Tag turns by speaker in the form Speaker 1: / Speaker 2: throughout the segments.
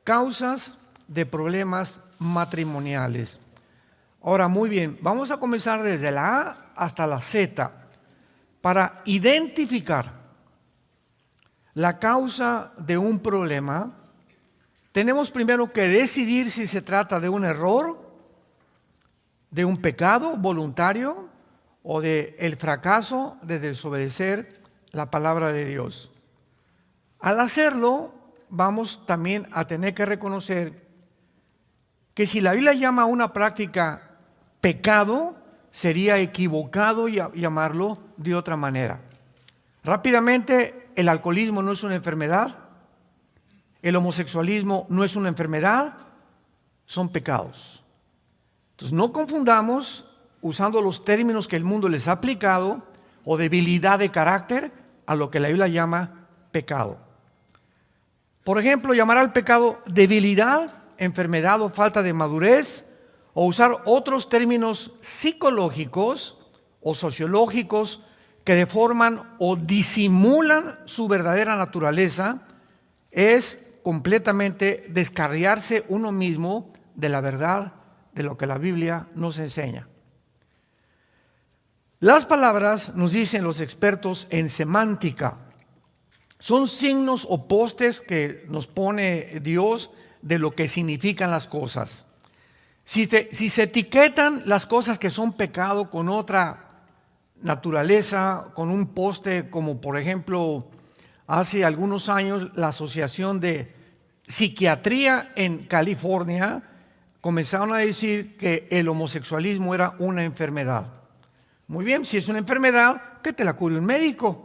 Speaker 1: causas de problemas matrimoniales. Ahora, muy bien, vamos a comenzar desde la A hasta la Z para identificar la causa de un problema. Tenemos primero que decidir si se trata de un error, de un pecado voluntario o de el fracaso de desobedecer la palabra de Dios. Al hacerlo, vamos también a tener que reconocer que si la Biblia llama a una práctica pecado, sería equivocado llamarlo de otra manera. Rápidamente, el alcoholismo no es una enfermedad, el homosexualismo no es una enfermedad, son pecados. Entonces, no confundamos usando los términos que el mundo les ha aplicado o debilidad de carácter a lo que la Biblia llama pecado. Por ejemplo, llamar al pecado debilidad, enfermedad o falta de madurez, o usar otros términos psicológicos o sociológicos que deforman o disimulan su verdadera naturaleza, es completamente descarriarse uno mismo de la verdad de lo que la Biblia nos enseña. Las palabras, nos dicen los expertos en semántica, son signos o postes que nos pone Dios de lo que significan las cosas. Si se etiquetan las cosas que son pecado con otra naturaleza, con un poste, como por ejemplo hace algunos años la Asociación de Psiquiatría en California comenzaron a decir que el homosexualismo era una enfermedad. Muy bien, si es una enfermedad, que te la cure un médico.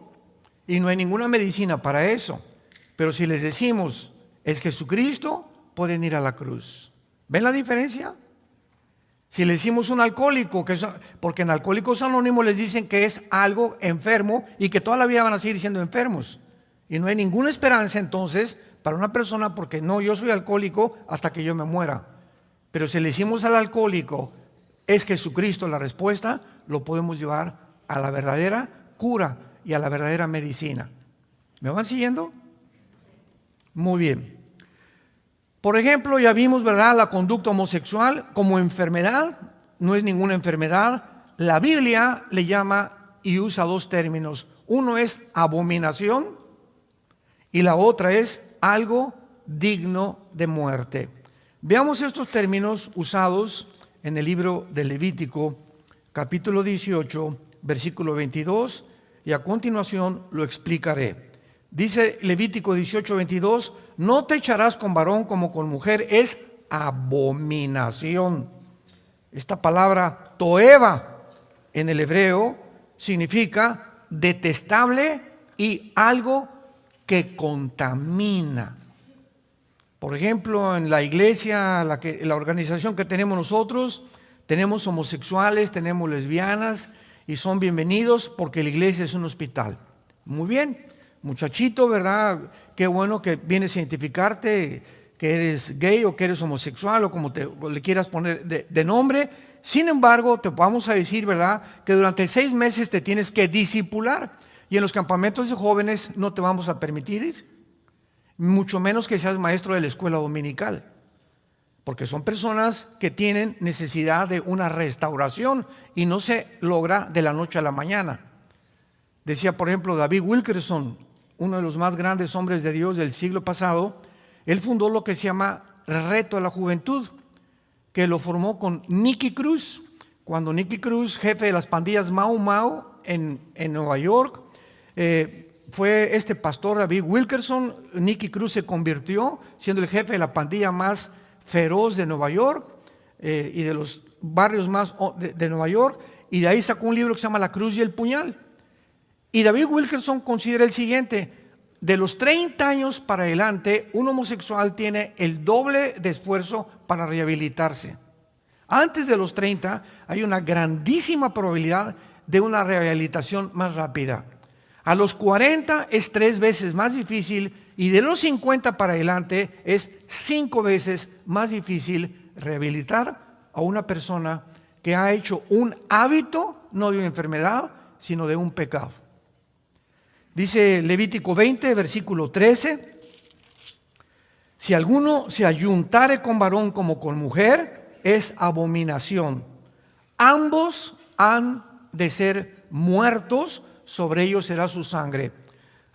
Speaker 1: Y no hay ninguna medicina para eso. Pero si les decimos, es Jesucristo, pueden ir a la cruz. ¿Ven la diferencia? Si le decimos un alcohólico, porque en Alcohólicos Anónimos les dicen que es algo enfermo y que toda la vida van a seguir siendo enfermos. Y no hay ninguna esperanza entonces para una persona porque no, yo soy alcohólico hasta que yo me muera. Pero si le decimos al alcohólico, es Jesucristo la respuesta, lo podemos llevar a la verdadera cura y a la verdadera medicina. ¿Me van siguiendo? Muy bien. Por ejemplo, ya vimos, ¿verdad?, la conducta homosexual como enfermedad, no es ninguna enfermedad. La Biblia le llama y usa dos términos. Uno es abominación y la otra es algo digno de muerte. Veamos estos términos usados en el libro de Levítico, capítulo 18, versículo 22, y a continuación lo explicaré. Dice Levítico 18, 22, no te echarás con varón como con mujer, es abominación. Esta palabra toeva en el hebreo significa detestable y algo que contamina. Por ejemplo, en la iglesia, la organización que tenemos nosotros, tenemos homosexuales, tenemos lesbianas y son bienvenidos porque la iglesia es un hospital. Muy bien. Muchachito, ¿verdad? Qué bueno que vienes a identificarte, que eres gay o que eres homosexual o como le quieras poner de nombre. Sin embargo, te vamos a decir, ¿verdad?, que durante 6 meses te tienes que discipular y en los campamentos de jóvenes no te vamos a permitir ir, mucho menos que seas maestro de la escuela dominical, porque son personas que tienen necesidad de una restauración y no se logra de la noche a la mañana. Decía, por ejemplo, David Wilkerson, uno de los más grandes hombres de Dios del siglo pasado, él fundó lo que se llama Reto a la Juventud, que lo formó con Nicky Cruz. Cuando Nicky Cruz, jefe de las pandillas Mau Mau en Nueva York, fue este pastor David Wilkerson, Nicky Cruz se convirtió siendo el jefe de la pandilla más feroz de Nueva York y de los barrios más de Nueva York, y de ahí sacó un libro que se llama La Cruz y el Puñal. Y David Wilkerson considera el siguiente: de los 30 años para adelante, un homosexual tiene el doble de esfuerzo para rehabilitarse. Antes de los 30 hay una grandísima probabilidad de una rehabilitación más rápida. A los 40 es 3 veces más difícil y de los 50 para adelante es 5 veces más difícil rehabilitar a una persona que ha hecho un hábito, no de una enfermedad, sino de un pecado. Dice Levítico 20, versículo 13, Si alguno se ayuntare con varón como con mujer, es abominación. Ambos han de ser muertos, sobre ellos será su sangre.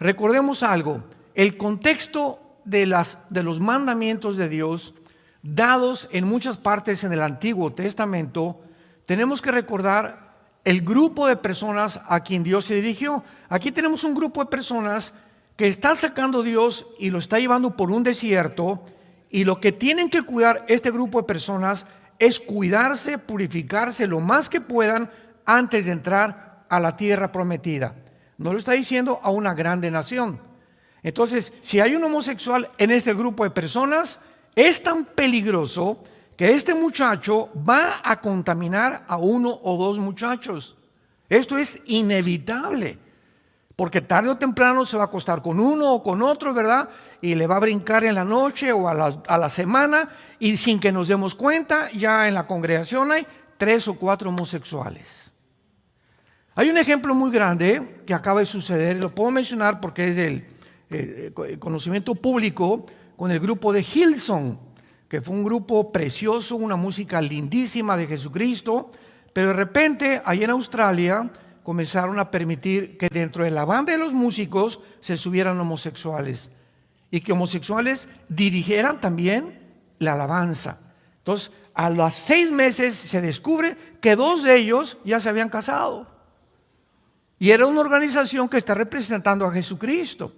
Speaker 1: Recordemos algo, el contexto de los mandamientos de Dios, dados en muchas partes en el Antiguo Testamento, tenemos que recordar el grupo de personas a quien Dios se dirigió. Aquí tenemos un grupo de personas que está sacando Dios y lo está llevando por un desierto, y lo que tienen que cuidar este grupo de personas es cuidarse, purificarse lo más que puedan antes de entrar a la tierra prometida. No lo está diciendo a una grande nación. Entonces, si hay un homosexual en este grupo de personas, es tan peligroso que este muchacho va a contaminar a uno o dos muchachos. Esto es inevitable, porque tarde o temprano se va a acostar con uno o con otro, ¿verdad? Y le va a brincar en la noche o a la semana, y sin que nos demos cuenta, ya en la congregación hay 3 o 4 homosexuales. Hay un ejemplo muy grande que acaba de suceder, lo puedo mencionar porque es del conocimiento público, con el grupo de Hillsong, que fue un grupo precioso, una música lindísima de Jesucristo, pero de repente, allá en Australia, comenzaron a permitir que dentro de la banda de los músicos se subieran homosexuales, y que homosexuales dirigieran también la alabanza. Entonces, a los 6 meses se descubre que 2 de ellos ya se habían casado. Y era una organización que está representando a Jesucristo.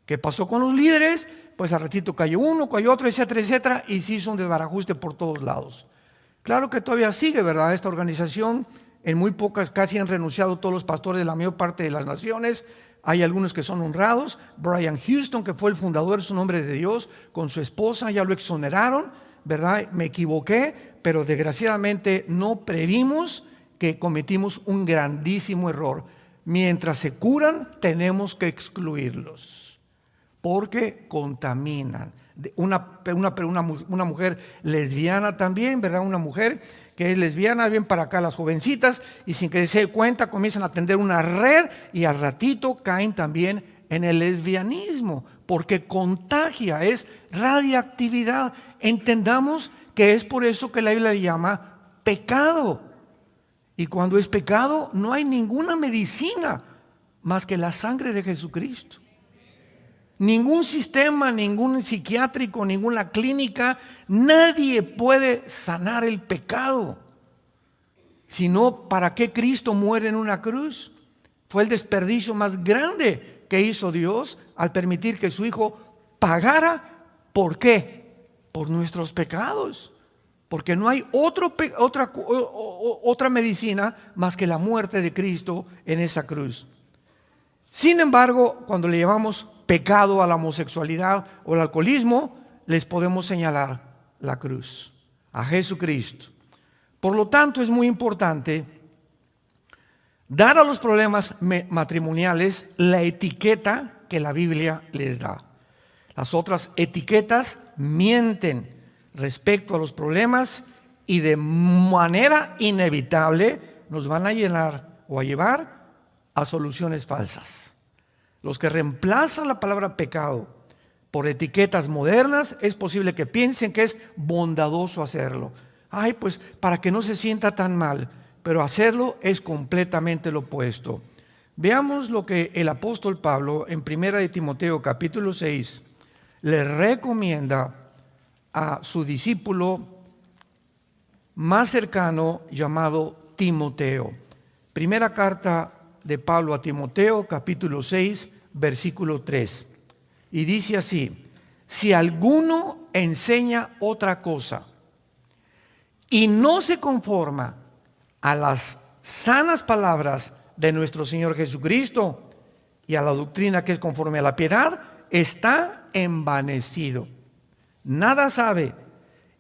Speaker 1: ¿Qué pasó con los líderes? Pues al ratito cayó uno, cayó otro, etcétera, etcétera, y se hizo un desbarajuste por todos lados. Claro que todavía sigue, ¿verdad? Esta organización, en muy pocas, casi han renunciado todos los pastores de la mayor parte de las naciones. Hay algunos que son honrados. Brian Houston, que fue el fundador, es un hombre de Dios, con su esposa, ya lo exoneraron, ¿verdad? Me equivoqué, pero desgraciadamente no previmos que cometimos un grandísimo error. Mientras se curan, tenemos que excluirlos, porque contaminan. Una mujer lesbiana también, ¿verdad? Una mujer que es lesbiana, bien para acá las jovencitas, y sin que se den cuenta comienzan a tender una red, y al ratito caen también en el lesbianismo, porque contagia, es radiactividad. Entendamos que es por eso que la Biblia le llama pecado. Y cuando es pecado, no hay ninguna medicina más que la sangre de Jesucristo. Ningún sistema, ningún psiquiátrico, ninguna clínica, nadie puede sanar el pecado. Sino, ¿para qué Cristo muere en una cruz? Fue el desperdicio más grande que hizo Dios al permitir que su Hijo pagara. ¿Por qué? Por nuestros pecados. Porque no hay otra medicina más que la muerte de Cristo en esa cruz. Sin embargo, cuando le llamamos pecado a la homosexualidad o al alcoholismo, les podemos señalar la cruz, a Jesucristo. Por lo tanto, es muy importante dar a los problemas matrimoniales la etiqueta que la Biblia les da. Las otras etiquetas mienten respecto a los problemas y de manera inevitable nos van a llenar o a llevar a soluciones falsas. Los que reemplazan la palabra pecado por etiquetas modernas, es posible que piensen que es bondadoso hacerlo. Ay, pues para que no se sienta tan mal, pero hacerlo es completamente lo opuesto. Veamos lo que el apóstol Pablo en 1 de Timoteo capítulo 6 le recomienda a su discípulo más cercano llamado Timoteo. Primera carta de Pablo a Timoteo, capítulo 6, versículo 3. Y dice así: si alguno enseña otra cosa y no se conforma a las sanas palabras de nuestro Señor Jesucristo y a la doctrina que es conforme a la piedad, está envanecido, nada sabe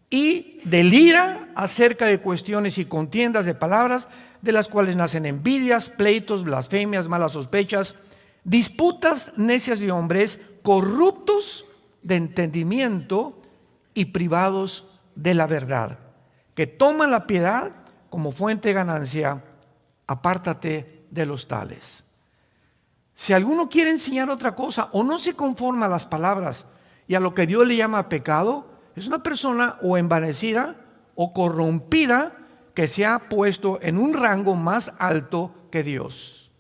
Speaker 1: y delira acerca de cuestiones y contiendas de palabras, de las cuales nacen envidias, pleitos, blasfemias, malas sospechas, disputas necias de hombres, corruptos de entendimiento y privados de la verdad, que toman la piedad como fuente de ganancia. Apártate de los tales. Si alguno quiere enseñar otra cosa o no se conforma a las palabras y a lo que Dios le llama pecado, es una persona o envanecida o corrompida que se ha puesto en un rango más alto que Dios.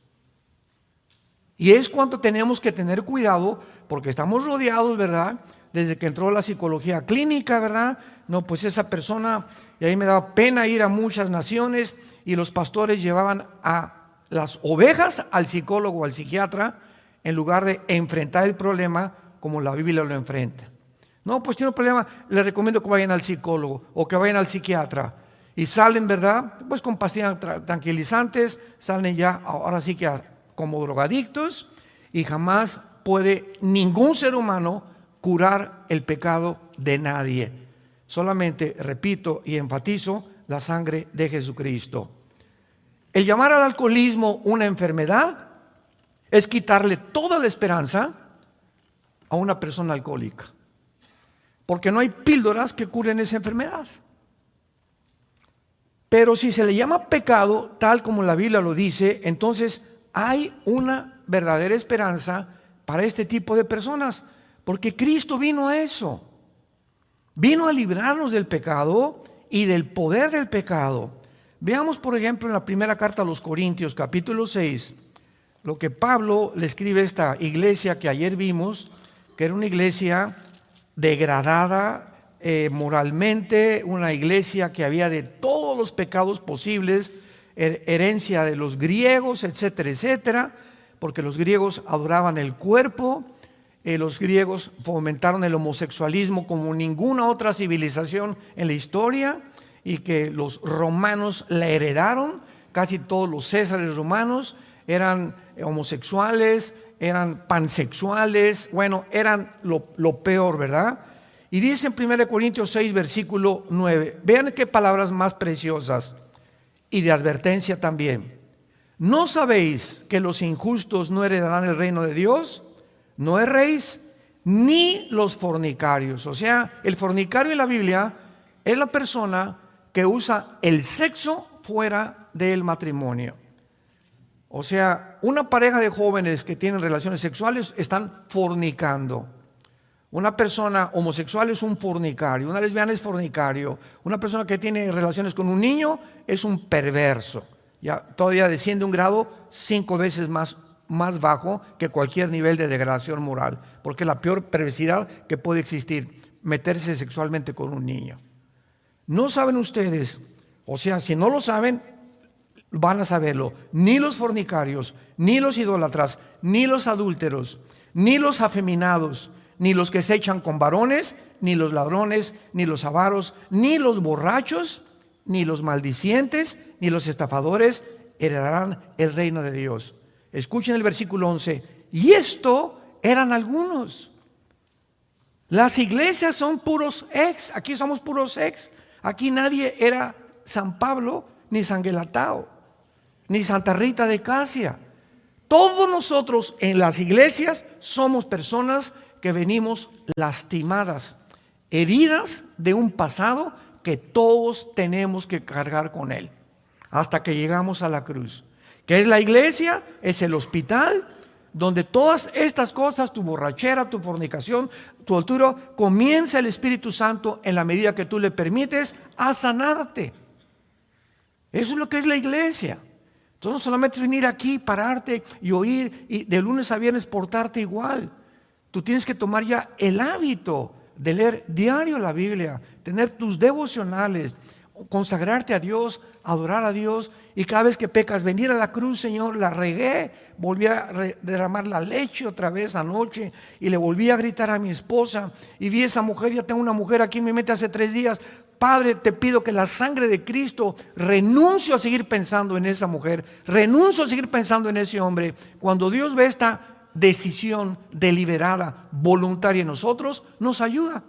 Speaker 1: Y es cuando tenemos que tener cuidado, porque estamos rodeados, ¿verdad? Desde que entró la psicología clínica, ¿verdad? No, pues esa persona, y ahí me daba pena ir a muchas naciones y los pastores llevaban a las ovejas al psicólogo o al psiquiatra en lugar de enfrentar el problema como la Biblia lo enfrenta. No, pues tiene un problema, les recomiendo que vayan al psicólogo o que vayan al psiquiatra. Y salen, ¿verdad? Pues con pastillas tranquilizantes, salen ya, ahora sí que como drogadictos, y jamás puede ningún ser humano curar el pecado de nadie. Solamente, repito y enfatizo, la sangre de Jesucristo. El llamar al alcoholismo una enfermedad es quitarle toda la esperanza a una persona alcohólica, porque no hay píldoras que curen esa enfermedad. Pero si se le llama pecado, tal como la Biblia lo dice, entonces hay una verdadera esperanza para este tipo de personas, porque Cristo vino a eso. Vino a librarnos del pecado y del poder del pecado. Veamos, por ejemplo, en la primera carta a los Corintios, capítulo 6, lo que Pablo le escribe a esta iglesia que ayer vimos, que era una iglesia degradada moralmente, una iglesia que había de todos los pecados posibles, herencia de los griegos, etcétera, etcétera, porque los griegos adoraban el cuerpo, los griegos fomentaron el homosexualismo como ninguna otra civilización en la historia, y que los romanos la heredaron. Casi todos los césares romanos eran homosexuales, eran pansexuales, bueno, eran lo peor, ¿verdad? Y dice en 1 Corintios 6, versículo 9, vean qué palabras más preciosas y de advertencia también. ¿No sabéis que los injustos no heredarán el reino de Dios? No erréis, ni los fornicarios. O sea, el fornicario en la Biblia es la persona que usa el sexo fuera del matrimonio. O sea, una pareja de jóvenes que tienen relaciones sexuales están fornicando. Una persona homosexual es un fornicario, una lesbiana es fornicario, una persona que tiene relaciones con un niño es un perverso. Ya todavía desciende un grado 5 veces más bajo que cualquier nivel de degradación moral, porque es la peor perversidad que puede existir, meterse sexualmente con un niño. ¿No saben ustedes? O sea, si no lo saben, van a saberlo. Ni los fornicarios, ni los idólatras, ni los adúlteros, ni los afeminados, ni los que se echan con varones, ni los ladrones, ni los avaros, ni los borrachos, ni los maldicientes, ni los estafadores heredarán el reino de Dios. Escuchen el versículo 11. Y esto eran algunos. Las iglesias son puros ex. Aquí somos puros ex. Aquí nadie era San Pablo, ni San Gelatao, ni Santa Rita de Casia. Todos nosotros en las iglesias somos personas que venimos lastimadas, heridas de un pasado que todos tenemos que cargar con él, hasta que llegamos a la cruz. ¿Qué es la iglesia? Es el hospital donde todas estas cosas, tu borrachera, tu fornicación, tu altura, comienza el Espíritu Santo en la medida que tú le permites a sanarte. Eso es lo que es la iglesia. Entonces no solamente venir aquí, pararte y oír y de lunes a viernes portarte igual. Tú tienes que tomar ya el hábito de leer diario la Biblia, tener tus devocionales, consagrarte a Dios, adorar a Dios, y cada vez que pecas, venir a la cruz, Señor, la regué, volví a derramar la leche otra vez anoche, y le volví a gritar a mi esposa, y vi a esa mujer, ya tengo una mujer aquí en mi mente hace 3 días, Padre, te pido que la sangre de Cristo, renuncio a seguir pensando en esa mujer, renuncio a seguir pensando en ese hombre. Cuando Dios ve esta decisión deliberada, voluntaria en nosotros, nos ayuda.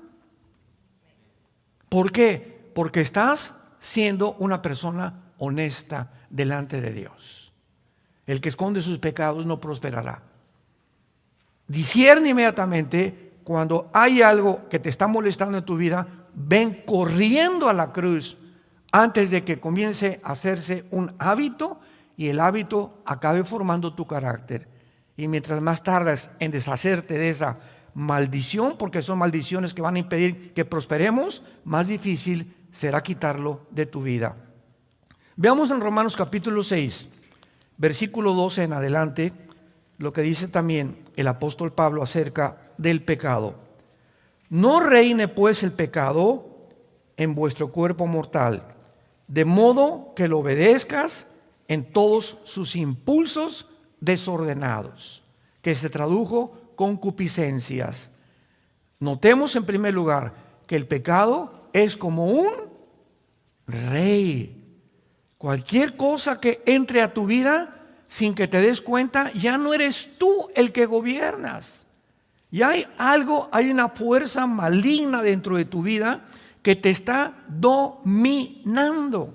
Speaker 1: ¿Por qué? Porque estás siendo una persona honesta delante de Dios. El que esconde sus pecados no prosperará. Discierne inmediatamente cuando hay algo que te está molestando en tu vida. Ven corriendo a la cruz antes de que comience a hacerse un hábito y el hábito acabe formando tu carácter. Y mientras más tardas en deshacerte de esa maldición, porque son maldiciones que van a impedir que prosperemos, más difícil será quitarlo de tu vida. Veamos en Romanos capítulo 6, versículo 12 en adelante, lo que dice también el apóstol Pablo acerca del pecado. No reine pues el pecado en vuestro cuerpo mortal, de modo que lo obedezcas en todos sus impulsos desordenados, que se tradujo concupiscencias. Notemos en primer lugar que el pecado es como un rey. Cualquier cosa que entre a tu vida sin que te des cuenta, ya no eres tú el que gobiernas. Ya hay una fuerza maligna dentro de tu vida que te está dominando,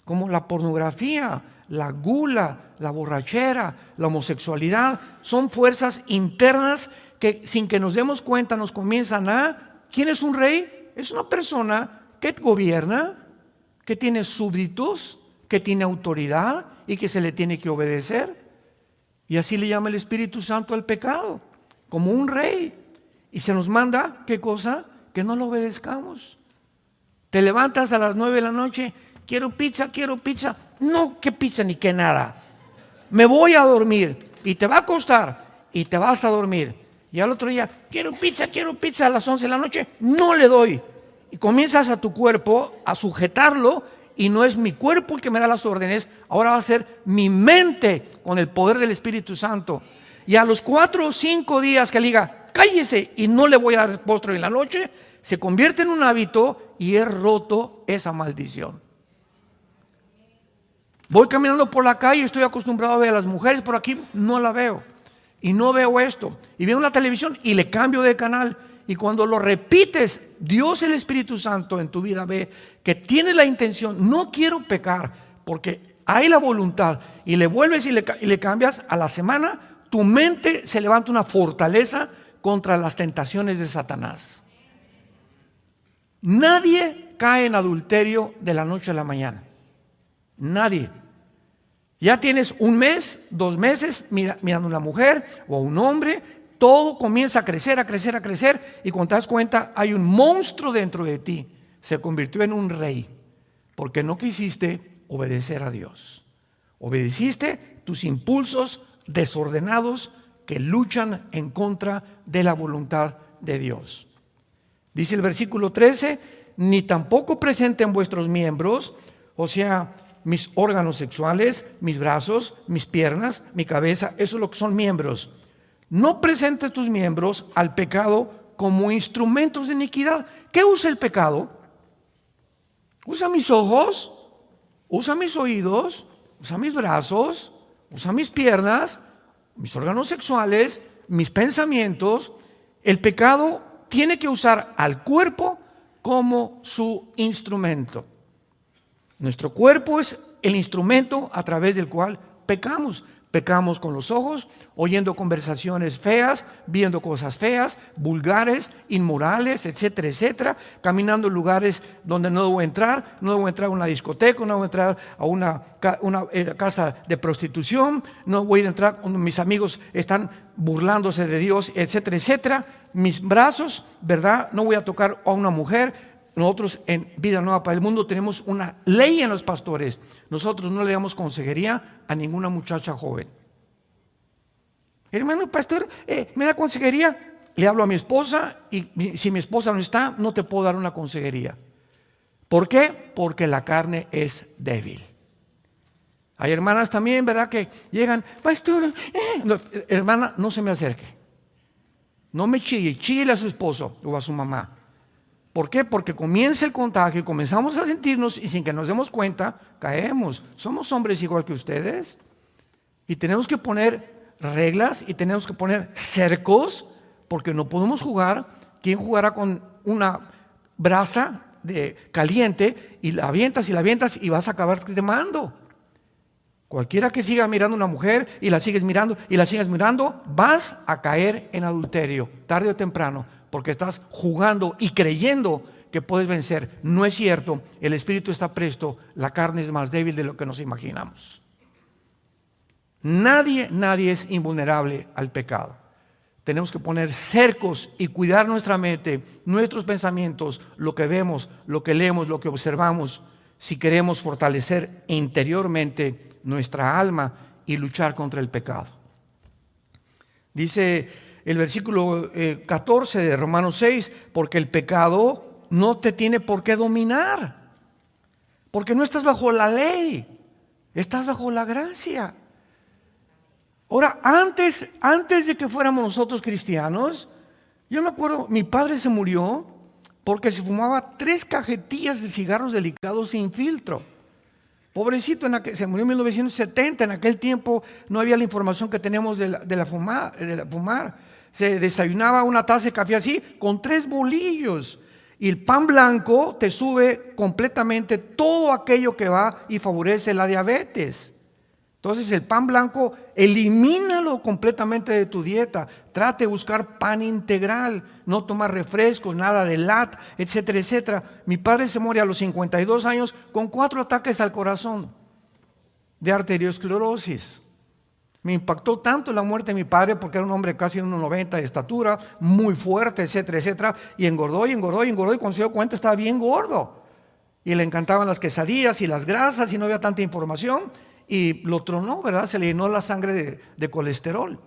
Speaker 1: como la pornografía, la gula, la borrachera, la homosexualidad. Son fuerzas internas que sin que nos demos cuenta nos comienzan a... ¿Quién es un rey? Es una persona que gobierna, que tiene súbditos, que tiene autoridad y que se le tiene que obedecer. Y así le llama el Espíritu Santo al pecado, como un rey. Y se nos manda, ¿qué cosa? Que no lo obedezcamos. Te levantas a las 9 de la noche, quiero pizza. No, qué pizza ni qué nada. Me voy a dormir y te va a costar y te vas a dormir. Y al otro día, quiero pizza a las 11 de la noche, no le doy. Y comienzas a tu cuerpo a sujetarlo y no es mi cuerpo el que me da las órdenes, ahora va a ser mi mente con el poder del Espíritu Santo. Y a los 4 o 5 días que le diga, cállese y no le voy a dar postre en la noche, se convierte en un hábito y he roto esa maldición. Voy caminando por la calle, estoy acostumbrado a ver a las mujeres por aquí, no la veo. Y no veo esto. Y veo la televisión y le cambio de canal. Y cuando lo repites, Dios el Espíritu Santo en tu vida ve que tienes la intención, no quiero pecar, porque hay la voluntad, y le vuelves y le cambias, a la semana, tu mente se levanta una fortaleza contra las tentaciones de Satanás. Nadie cae en adulterio de la noche a la mañana. Nadie. Ya tienes 1 mes, 2 meses mirando a una mujer o a un hombre, todo comienza a crecer, y cuando te das cuenta hay un monstruo dentro de ti. Se convirtió en un rey porque no quisiste obedecer a Dios. Obedeciste tus impulsos desordenados que luchan en contra de la voluntad de Dios. Dice el versículo 13, ni tampoco presenten vuestros miembros, o sea, mis órganos sexuales, mis brazos, mis piernas, mi cabeza, eso es lo que son miembros. No presentes tus miembros al pecado como instrumentos de iniquidad. ¿Qué usa el pecado? Usa mis ojos, usa mis oídos, usa mis brazos, usa mis piernas, mis órganos sexuales, mis pensamientos. El pecado tiene que usar al cuerpo como su instrumento. Nuestro cuerpo es el instrumento a través del cual pecamos. Pecamos con los ojos, oyendo conversaciones feas, viendo cosas feas, vulgares, inmorales, etcétera, etcétera. Caminando en lugares donde no debo entrar. No debo entrar a una discoteca, no debo entrar a una casa de prostitución. No voy a entrar cuando mis amigos están burlándose de Dios, etcétera, etcétera. Mis brazos, ¿verdad? No voy a tocar a una mujer. Nosotros en Vida Nueva para el Mundo tenemos una ley en los pastores. Nosotros no le damos consejería a ninguna muchacha joven. Hermano pastor, ¿me da consejería? Le hablo a mi esposa y si mi esposa no está, no te puedo dar una consejería. ¿Por qué? Porque la carne es débil. Hay hermanas también, ¿verdad? Que llegan, pastor, no, hermana, no se me acerque. No me chille, chíguele a su esposo o a su mamá. ¿Por qué? Porque comienza el contagio y comenzamos a sentirnos y sin que nos demos cuenta, caemos. Somos hombres igual que ustedes y tenemos que poner reglas y tenemos que poner cercos porque no podemos jugar. ¿Quién jugará con una brasa caliente y la avientas y vas a acabar quemando? Cualquiera que siga mirando a una mujer y la sigues mirando vas a caer en adulterio tarde o temprano. Porque estás jugando y creyendo que puedes vencer. No es cierto, el espíritu está presto, la carne es más débil de lo que nos imaginamos. Nadie es invulnerable al pecado. tenemos que poner cercos y cuidar nuestra mente, nuestros pensamientos, lo que vemos, lo que leemos, lo que observamos, si queremos fortalecer interiormente nuestra alma y luchar contra el pecado. Dice el versículo 14 de Romanos 6, porque el pecado no te tiene por qué dominar, porque no estás bajo la ley, estás bajo la gracia. Ahora, antes de que fuéramos nosotros cristianos, yo me acuerdo, mi padre se murió porque se fumaba 3 cajetillas de cigarros delicados sin filtro. Pobrecito, se murió en 1970, en aquel tiempo no había la información que tenemos de la fumar. Se desayunaba una taza de café así, con 3 bolillos. Y el pan blanco te sube completamente todo aquello que va y favorece la diabetes. Entonces el pan blanco, elimínalo completamente de tu dieta. Trate de buscar pan integral, no tomar refrescos, nada de lata, etcétera, etcétera. Mi padre se muere a los 52 años con 4 ataques al corazón de arteriosclerosis. Me impactó tanto la muerte de mi padre porque era un hombre casi 1,90 de estatura, muy fuerte, etcétera, etcétera. Y engordó, y cuando se dio cuenta estaba bien gordo. Y le encantaban las quesadillas y las grasas y no había tanta información. Y lo tronó, ¿verdad? Se le llenó la sangre de colesterol.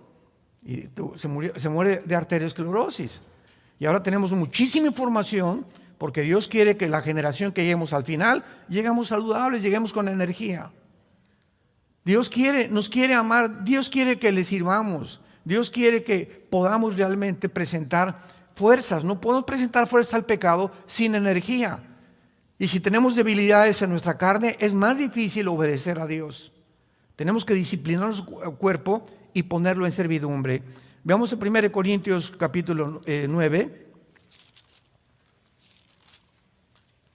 Speaker 1: Y se muere de arteriosclerosis. Y ahora tenemos muchísima información porque Dios quiere que la generación que lleguemos al final, lleguemos saludables, lleguemos con energía. Dios nos quiere amar, Dios quiere que le sirvamos. Dios quiere que podamos realmente presentar fuerzas. No podemos presentar fuerzas al pecado sin energía. Y si tenemos debilidades en nuestra carne, es más difícil obedecer a Dios. Tenemos que disciplinar nuestro cuerpo y ponerlo en servidumbre. Veamos en 1 Corintios capítulo 9.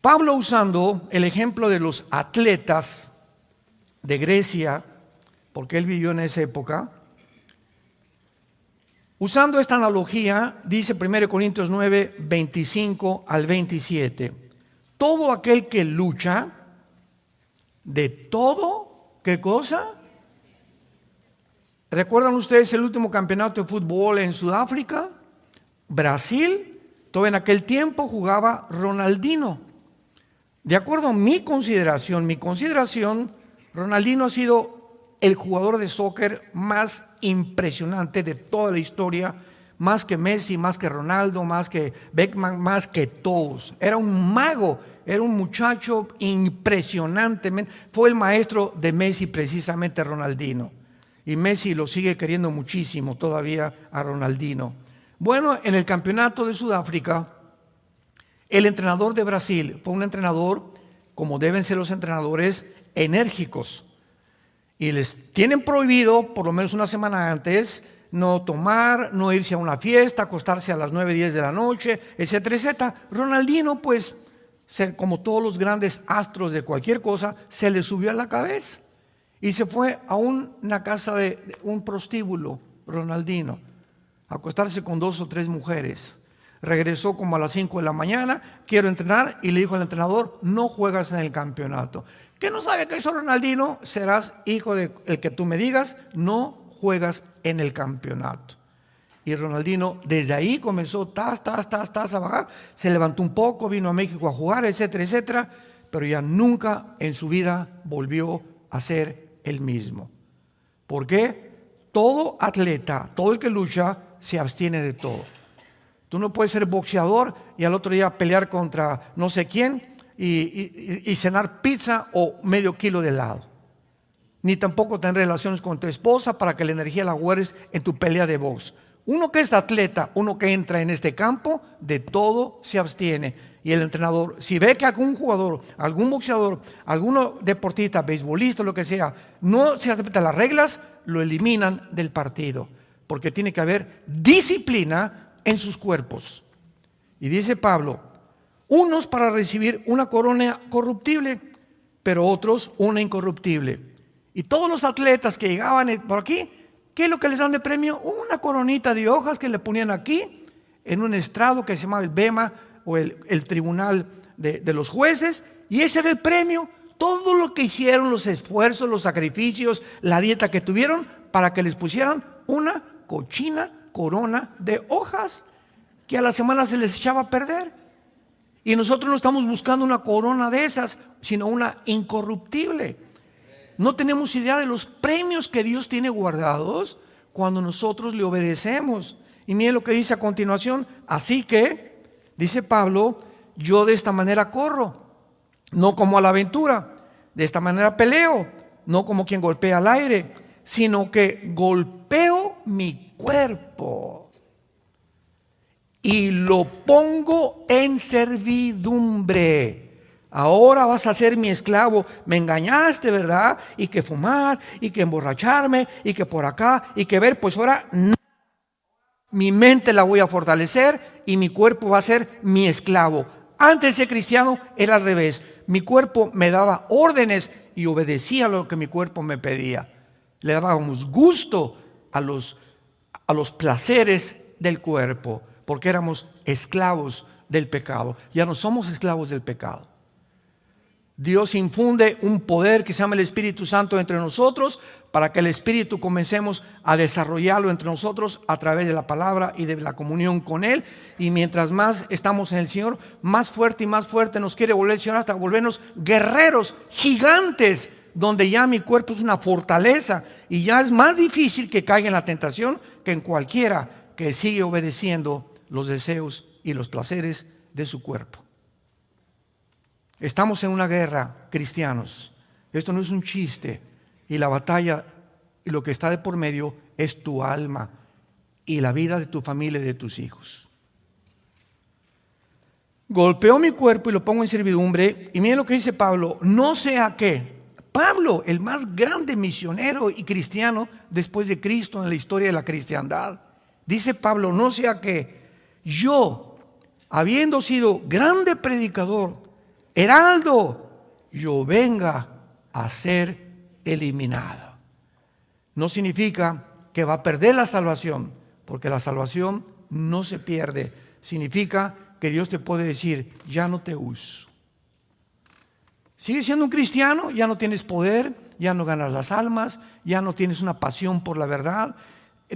Speaker 1: Pablo, usando el ejemplo de los atletas de Grecia, porque él vivió en esa época, usando esta analogía, dice 1 Corintios 9, 25 al 27. Todo aquel que lucha, de todo, ¿qué cosa? ¿Recuerdan ustedes el último campeonato de fútbol en Sudáfrica? Brasil, todo en aquel tiempo jugaba Ronaldinho. De acuerdo a mi consideración, Ronaldinho ha sido el jugador de soccer más impresionante de toda la historia, más que Messi, más que Ronaldo, más que Beckham, más que todos. Era un mago, era un muchacho impresionante. Fue el maestro de Messi precisamente, Ronaldinho. Y Messi lo sigue queriendo muchísimo todavía a Ronaldinho. Bueno, en el campeonato de Sudáfrica, el entrenador de Brasil fue un entrenador, como deben ser los entrenadores, enérgicos. Y les tienen prohibido, por lo menos una semana antes, no tomar, no irse a una fiesta, acostarse a las 9, 10 de la noche, etcétera, etcétera. Ronaldinho, pues, como todos los grandes astros de cualquier cosa, se le subió a la cabeza y se fue a una casa de un prostíbulo, Ronaldinho, a acostarse con 2 o 3 mujeres. Regresó como a las 5 de la mañana, quiero entrenar, y le dijo al entrenador, no juegas en el campeonato. ¿Qué no sabe que hizo Ronaldinho? Serás hijo del que tú me digas, no juegas en el campeonato. Y Ronaldinho desde ahí comenzó a bajar, se levantó un poco, vino a México a jugar, etcétera, etcétera, pero ya nunca en su vida volvió a ser el mismo. ¿Por qué? Todo atleta, todo el que lucha, se abstiene de todo. Tú no puedes ser boxeador y al otro día pelear contra no sé quién y cenar pizza o medio kilo de helado. Ni tampoco tener relaciones con tu esposa para que la energía la guardes en tu pelea de box. Uno que es atleta, uno que entra en este campo, de todo se abstiene. Y el entrenador, si ve que algún jugador, algún boxeador, algún deportista, beisbolista, lo que sea, no se aceptan las reglas, lo eliminan del partido. Porque tiene que haber disciplina en sus cuerpos. Y dice Pablo, unos para recibir una corona corruptible, pero otros una incorruptible. Y todos los atletas que llegaban por aquí, ¿qué es lo que les dan de premio? Una coronita de hojas que le ponían aquí, en un estrado que se llamaba el bema, o el tribunal de los jueces, y ese era el premio. Todo lo que hicieron, los esfuerzos, los sacrificios, la dieta que tuvieron, para que les pusieran una cochina corona de hojas que a la semana se les echaba a perder. Y nosotros no estamos buscando una corona de esas, sino una incorruptible. No tenemos idea de los premios que Dios tiene guardados cuando nosotros le obedecemos. Y miren lo que dice a continuación. Así que, dice Pablo, yo de esta manera corro, no como a la aventura. De esta manera peleo, no como quien golpea al aire, sino que golpeo mi cuerpo y lo pongo en servidumbre. Ahora vas a ser mi esclavo. Me engañaste, ¿verdad? Y que fumar, y que emborracharme, y que por acá, y que ver, pues ahora no. Mi mente la voy a fortalecer y mi cuerpo va a ser mi esclavo. Antes de ser cristiano era al revés. Mi cuerpo me daba órdenes y obedecía lo que mi cuerpo me pedía. Le dábamos gusto a los placeres del cuerpo, porque éramos esclavos del pecado. Ya no somos esclavos del pecado. Dios infunde un poder que se llama el Espíritu Santo entre nosotros, para que el Espíritu comencemos a desarrollarlo entre nosotros a través de la palabra y de la comunión con Él. Y mientras más estamos en el Señor, más fuerte y más fuerte nos quiere volver el Señor, hasta volvernos guerreros gigantes, donde ya mi cuerpo es una fortaleza y ya es más difícil que caiga en la tentación que en cualquiera que sigue obedeciendo los deseos y los placeres de su cuerpo. Estamos en una guerra, cristianos. Esto no es un chiste. Y la batalla y lo que está de por medio es tu alma y la vida de tu familia y de tus hijos. Golpeo mi cuerpo y lo pongo en servidumbre. Y miren lo que dice Pablo. No sea que Pablo, el más grande misionero y cristiano después de Cristo en la historia de la cristiandad, dice Pablo, no sea que yo, habiendo sido grande predicador, heraldo, yo venga a ser eliminado. No significa que va a perder la salvación, porque la salvación no se pierde. Significa que Dios te puede decir, ya no te uso. Sigues siendo un cristiano, ya no tienes poder, ya no ganas las almas, ya no tienes una pasión por la verdad,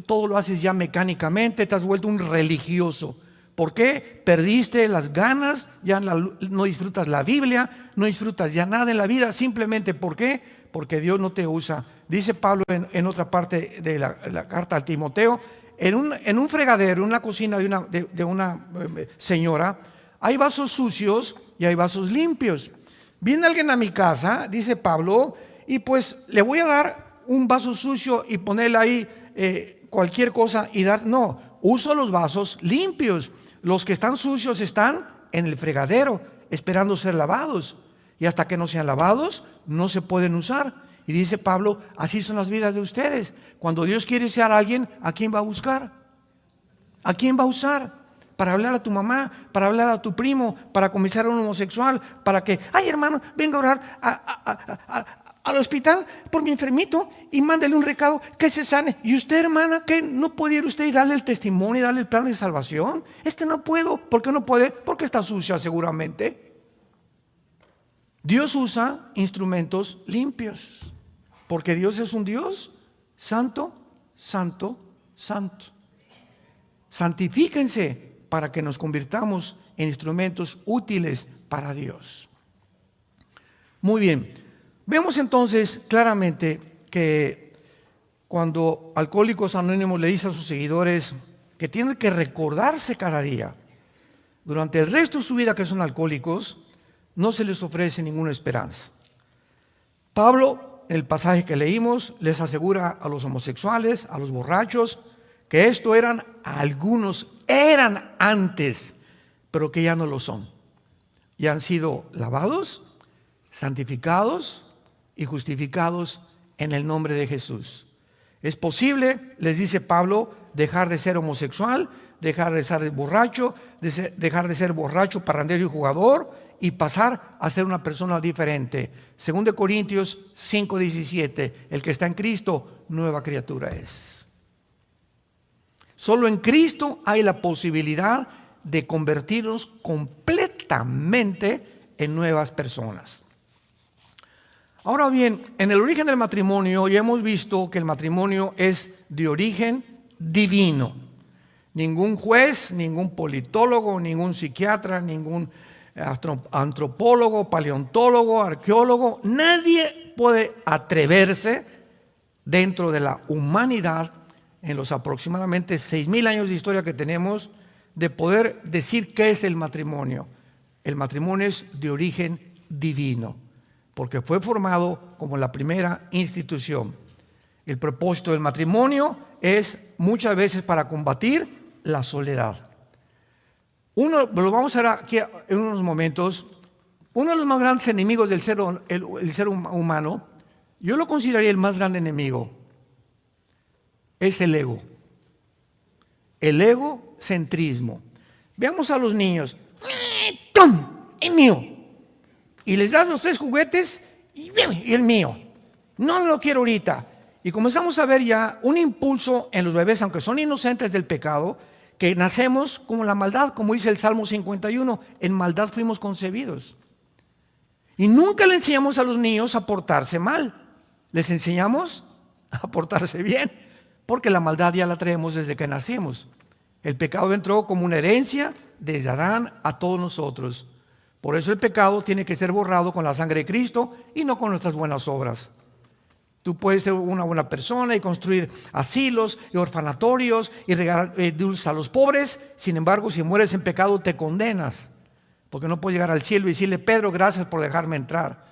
Speaker 1: todo lo haces ya mecánicamente, te has vuelto un religioso. ¿Por qué? Perdiste las ganas, ya no disfrutas la Biblia, no disfrutas ya nada en la vida. Simplemente, ¿por qué? Porque Dios no te usa. Dice Pablo en otra parte de la carta al Timoteo, en un fregadero, en una cocina de una señora, hay vasos sucios y hay vasos limpios. Viene alguien a mi casa, dice Pablo, y pues le voy a dar un vaso sucio y ponerle ahí cualquier cosa y dar. No, uso los vasos limpios. Los que están sucios están en el fregadero esperando ser lavados, y hasta que no sean lavados no se pueden usar. Y dice Pablo, así son las vidas de ustedes. Cuando Dios quiere usar a alguien, ¿a quién va a buscar? ¿A quién va a usar? Para hablar a tu mamá, para hablar a tu primo, para convencer a un homosexual, para que, ay hermano, venga a orar al hospital por mi enfermito y mándele un recado que se sane. Y usted, hermana, ¿qué no puede ir usted y darle el testimonio y darle el plan de salvación? No puedo. ¿Por qué no puede? Porque está sucia seguramente. Dios usa instrumentos limpios, porque Dios es un Dios santo, santo, santo. Santifíquense para que nos convirtamos en instrumentos útiles para Dios. Muy bien. Vemos entonces claramente que cuando Alcohólicos Anónimos le dice a sus seguidores que tienen que recordarse cada día, durante el resto de su vida que son alcohólicos, no se les ofrece ninguna esperanza. Pablo, en el pasaje que leímos, les asegura a los homosexuales, a los borrachos, que esto eran antes, pero que ya no lo son. Ya han sido lavados, santificados y justificados en el nombre de Jesús. Es posible, les dice Pablo, dejar de ser homosexual, dejar de ser borracho, dejar de ser borracho, parrandero y jugador, y pasar a ser una persona diferente. 2 Corintios 5:17, el que está en Cristo, nueva criatura es. Solo en Cristo hay la posibilidad de convertirnos completamente en nuevas personas. Ahora bien, en el origen del matrimonio ya hemos visto que el matrimonio es de origen divino. Ningún juez, ningún politólogo, ningún psiquiatra, ningún antropólogo, paleontólogo, arqueólogo, nadie puede atreverse dentro de la humanidad, en los aproximadamente 6,000 años de historia que tenemos, de poder decir qué es el matrimonio. El matrimonio es de origen divino, porque fue formado como la primera institución. El propósito del matrimonio es muchas veces para combatir la soledad. Lo vamos a ver aquí en unos momentos. Uno de los más grandes enemigos del ser humano, yo lo consideraría el más grande enemigo, es el ego. El egocentrismo. Veamos a los niños. ¡Tum! ¡Es mío! Y les das los 3 juguetes y el mío. No lo quiero ahorita. Y comenzamos a ver ya un impulso en los bebés, aunque son inocentes del pecado, que nacemos como la maldad, como dice el Salmo 51, en maldad fuimos concebidos. Y nunca le enseñamos a los niños a portarse mal, les enseñamos a portarse bien, porque la maldad ya la traemos desde que nacimos. El pecado entró como una herencia desde Adán a todos nosotros. Por eso el pecado tiene que ser borrado con la sangre de Cristo y no con nuestras buenas obras. Tú puedes ser una buena persona y construir asilos y orfanatorios y regalar dulces a los pobres. Sin embargo, si mueres en pecado te condenas, porque no puedes llegar al cielo y decirle: Pedro, gracias por dejarme entrar,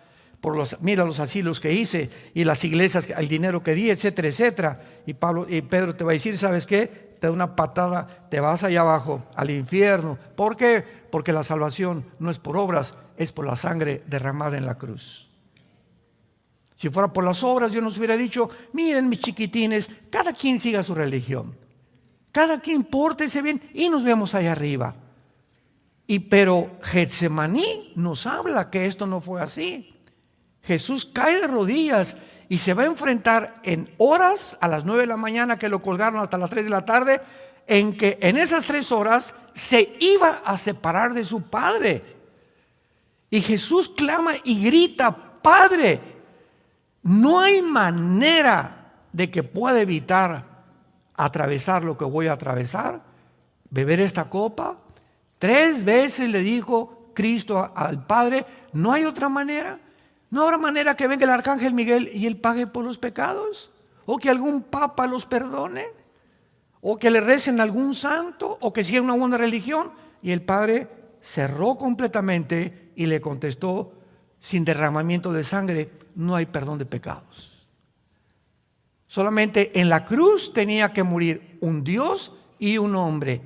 Speaker 1: mira los asilos que hice y las iglesias, el dinero que di, etcétera, etcétera. Y Pedro te va a decir: ¿sabes qué? Te da una patada, te vas allá abajo al infierno. ¿Por qué? Porque la salvación no es por obras, es por la sangre derramada en la cruz. Si fuera por las obras, Dios nos hubiera dicho: miren, mis chiquitines, cada quien siga su religión, cada quien pórtese bien y nos vemos allá arriba. Pero Getsemaní nos habla que esto no fue así. Jesús cae de rodillas y se va a enfrentar en horas, a las 9 de la mañana que lo colgaron hasta las 3 de la tarde, en que en esas 3 horas se iba a separar de su Padre. Y Jesús clama y grita: Padre, no hay manera de que pueda evitar atravesar lo que voy a atravesar, beber esta copa. 3 veces le dijo Cristo al Padre: no hay otra manera. No habrá manera que venga el arcángel Miguel y él pague por los pecados, o que algún papa los perdone, o que le recen a algún santo, o que siga una buena religión. Y el Padre cerró completamente y le contestó: sin derramamiento de sangre no hay perdón de pecados. Solamente en la cruz tenía que morir un Dios y un hombre,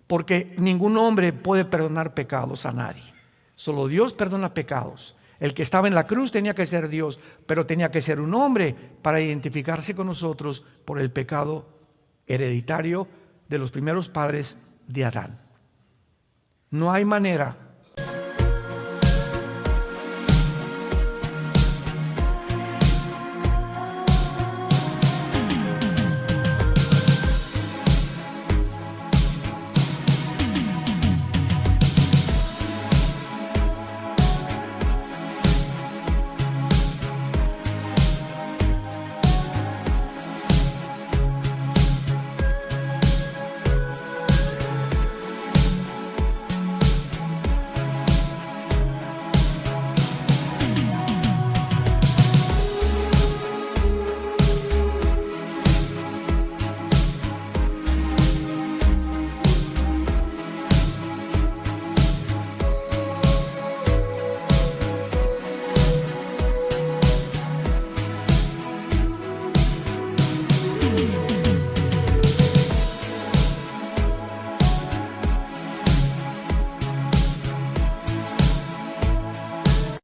Speaker 1: porque ningún hombre puede perdonar pecados a nadie. Solo Dios perdona pecados. El que estaba en la cruz tenía que ser Dios, pero tenía que ser un hombre para identificarse con nosotros por el pecado hereditario de los primeros padres de Adán. No hay manera.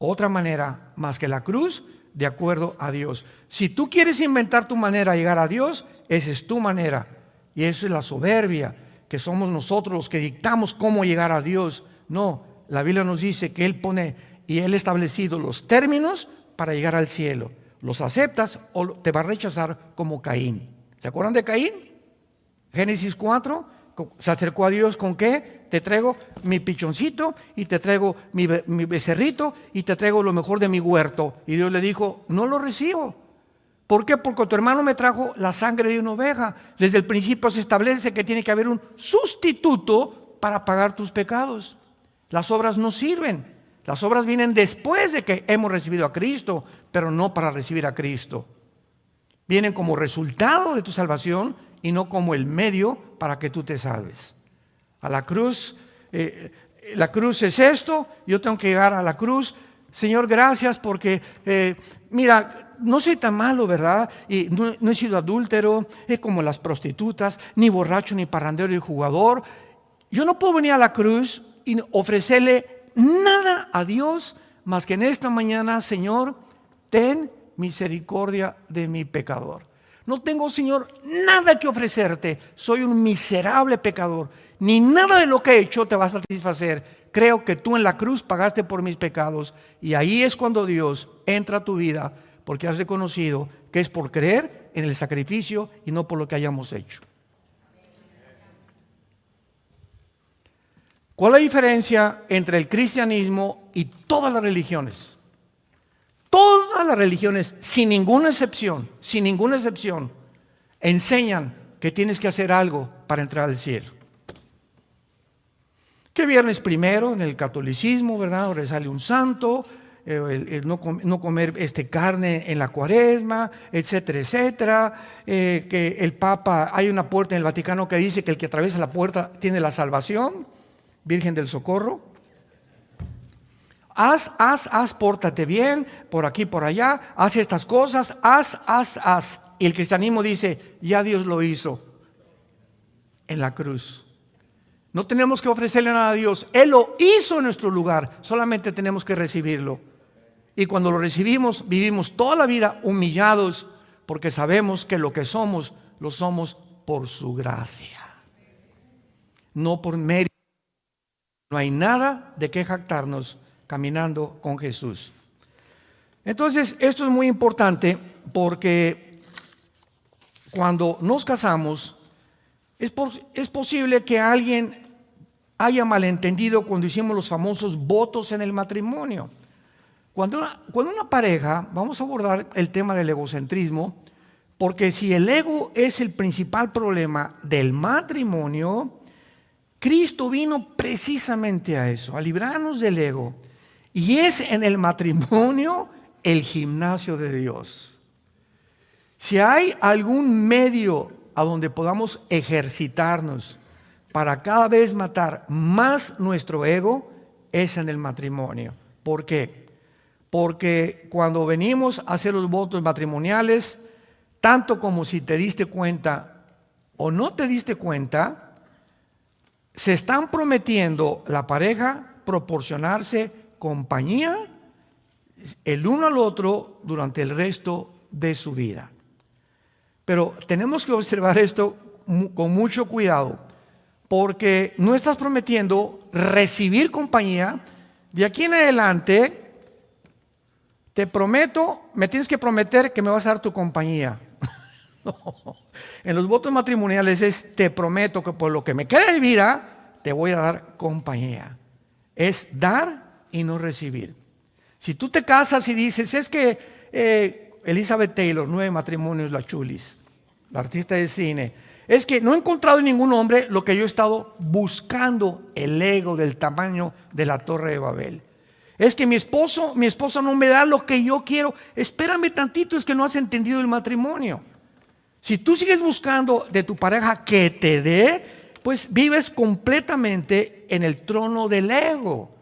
Speaker 1: Otra manera más que la cruz, de acuerdo a Dios. Si tú quieres inventar tu manera de llegar a Dios, esa es tu manera. Y eso es la soberbia, que somos nosotros los que dictamos cómo llegar a Dios. No, la Biblia nos dice que Él pone y Él ha establecido los términos para llegar al cielo. ¿Los aceptas o te va a rechazar como Caín? ¿Se acuerdan de Caín? Génesis 4, se acercó a Dios ¿con qué? Te traigo mi pichoncito y te traigo mi becerrito y te traigo lo mejor de mi huerto. Y Dios le dijo: no lo recibo, ¿Por qué? Porque tu hermano me trajo la sangre de una oveja. Desde el principio se establece que tiene que haber un sustituto para pagar tus pecados. Las obras no sirven. Las obras vienen después de que hemos recibido a Cristo, pero no para recibir a Cristo. Vienen como resultado de tu salvación y no como el medio para que tú te salves. A la cruz, la cruz es esto, yo tengo que llegar a la cruz. Señor, gracias porque, mira, no soy tan malo, ¿verdad? Y no he sido adúltero, como las prostitutas, ni borracho, ni parrandero, ni jugador. Yo no puedo venir a la cruz y ofrecerle nada a Dios más que en esta mañana, Señor, ten misericordia de mi pecador. No tengo, Señor, nada que ofrecerte. Soy un miserable pecador. Ni nada de lo que he hecho te va a satisfacer. Creo que tú en la cruz pagaste por mis pecados. Y ahí es cuando Dios entra a tu vida, porque has reconocido que es por creer en el sacrificio y no por lo que hayamos hecho. ¿Cuál es la diferencia entre el cristianismo y todas las religiones? Todas las religiones, sin ninguna excepción, enseñan que tienes que hacer algo para entrar al cielo. Que viernes primero en el catolicismo, ¿verdad? Ahora sale un santo, el no comer carne en la cuaresma, etcétera, etcétera. Que el Papa, hay una puerta en el Vaticano que dice que el que atraviesa la puerta tiene la salvación. Virgen del Socorro. Haz, pórtate bien, por aquí, por allá, haz estas cosas, haz. Y el cristianismo dice, ya Dios lo hizo en la cruz. No tenemos que ofrecerle nada a Dios. Él lo hizo en nuestro lugar. Solamente tenemos que recibirlo. Y cuando lo recibimos, vivimos toda la vida humillados, porque sabemos que lo que somos, lo somos por su gracia. No por mérito. No hay nada de qué jactarnos caminando con Jesús. Entonces, esto es muy importante porque cuando nos casamos, es posible que alguien haya malentendido cuando hicimos los famosos votos en el matrimonio. Cuando una pareja, vamos a abordar el tema del egocentrismo, porque si el ego es el principal problema del matrimonio, Cristo vino precisamente a eso, a librarnos del ego. Y es en el matrimonio el gimnasio de Dios. Si hay algún medio a donde podamos ejercitarnos para cada vez matar más nuestro ego, es en el matrimonio. ¿Por qué? Porque cuando venimos a hacer los votos matrimoniales, tanto como si te diste cuenta o no te diste cuenta, se están prometiendo la pareja proporcionarse compañía el uno al otro durante el resto de su vida. Pero tenemos que observar esto con mucho cuidado, porque no estás prometiendo recibir compañía. De aquí en adelante, te prometo, me tienes que prometer que me vas a dar tu compañía. No. En los votos matrimoniales es, te prometo que por lo que me queda de vida, te voy a dar compañía. Es dar y no recibir. Si tú te casas y dices, es que Elizabeth Taylor, 9 matrimonios, la chulis, la artista de cine, es que no he encontrado en ningún hombre lo que yo he estado buscando, el ego del tamaño de la Torre de Babel. Es que mi esposa no me da lo que yo quiero. Espérame tantito, es que no has entendido el matrimonio. Si tú sigues buscando de tu pareja que te dé, pues vives completamente en el trono del ego.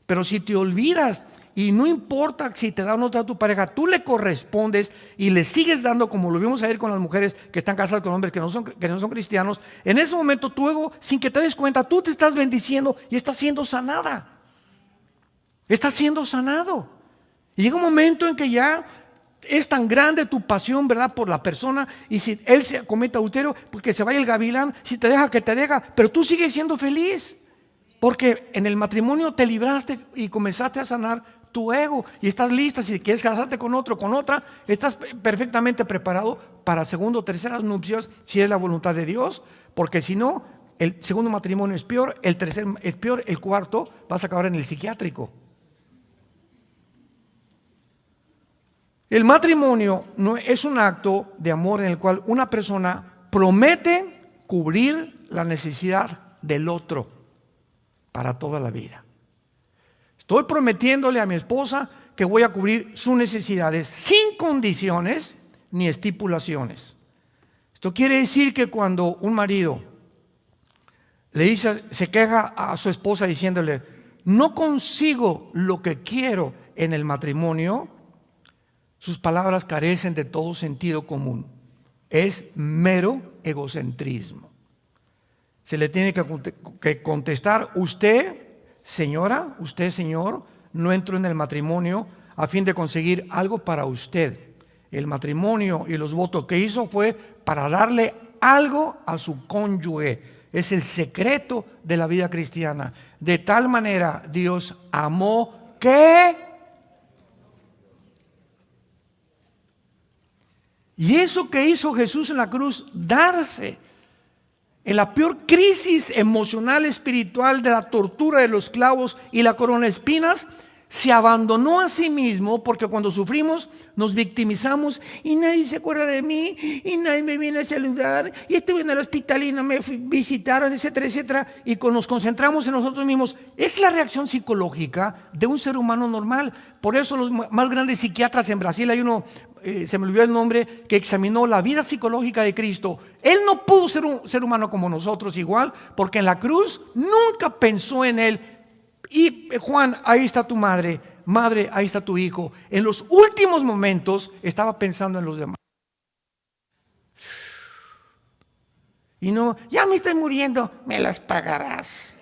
Speaker 1: Pero si te olvidas y no importa si te da o no te da tu pareja, tú le correspondes y le sigues dando, como lo vimos ayer con las mujeres que están casadas con hombres que no son cristianos, en ese momento tu ego, sin que te des cuenta, tú te estás bendiciendo y estás siendo sanada. Estás siendo sanado. Y llega un momento en que ya es tan grande tu pasión, ¿verdad?, por la persona, y si él se comete adulterio, pues que se vaya el gavilán, si te deja, que te deja, pero tú sigues siendo feliz, porque en el matrimonio te libraste y comenzaste a sanar tu ego, y estás lista. Si quieres casarte con otro, con otra, estás perfectamente preparado para segundo o terceras nupcias, si es la voluntad de Dios, porque si no, el segundo matrimonio es peor, el tercer es peor, el cuarto vas a acabar en el psiquiátrico. El matrimonio no es un acto de amor en el cual una persona promete cubrir la necesidad del otro para toda la vida. Estoy prometiéndole a mi esposa que voy a cubrir sus necesidades sin condiciones ni estipulaciones. Esto quiere decir que cuando un marido le dice, se queja a su esposa diciéndole, no consigo lo que quiero en el matrimonio, sus palabras carecen de todo sentido común. Es mero egocentrismo. Se le tiene que contestar, usted, señora, usted, señor, no entró en el matrimonio a fin de conseguir algo para usted. El matrimonio y los votos que hizo fue para darle algo a su cónyuge. Es el secreto de la vida cristiana. De tal manera Dios amó que... Y eso que hizo Jesús en la cruz, darse en la peor crisis emocional, espiritual de la tortura de los clavos y la corona de espinas, se abandonó a sí mismo, porque cuando sufrimos nos victimizamos y nadie se acuerda de mí y nadie me viene a saludar y estuve en el hospital y no me visitaron, etcétera, etcétera, y nos concentramos en nosotros mismos. Es la reacción psicológica de un ser humano normal. Por eso los más grandes psiquiatras en Brasil, hay uno, se me olvidó el nombre, que examinó la vida psicológica de Cristo. Él no pudo ser un ser humano como nosotros igual, porque en la cruz nunca pensó en él. Y Juan, ahí está tu madre, madre, ahí está tu hijo. En los últimos momentos estaba pensando en los demás. Y no, ya me estoy muriendo, me las pagarás.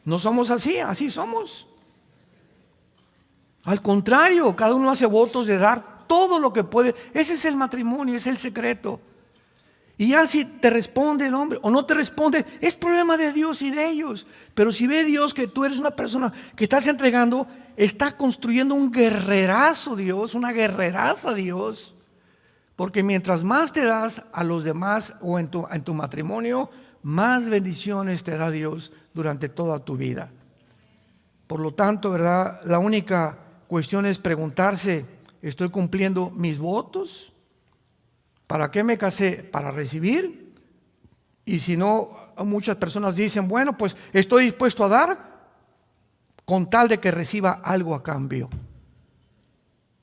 Speaker 1: No somos así, así somos. Al contrario, cada uno hace votos de dar todo lo que puede. Ese es el matrimonio, es el secreto. Y ya si te responde el hombre o no te responde, es problema de Dios y de ellos. Pero si ve Dios que tú eres una persona que estás entregando, está construyendo un guerrerazo Dios, una guerreraza Dios. Porque mientras más te das a los demás o en tu matrimonio, más bendiciones te da Dios durante toda tu vida. Por lo tanto, ¿verdad? La única cuestión es preguntarse, ¿estoy cumpliendo mis votos? ¿Para qué me casé? ¿Para recibir? Y si no, muchas personas dicen, bueno, pues estoy dispuesto a dar con tal de que reciba algo a cambio.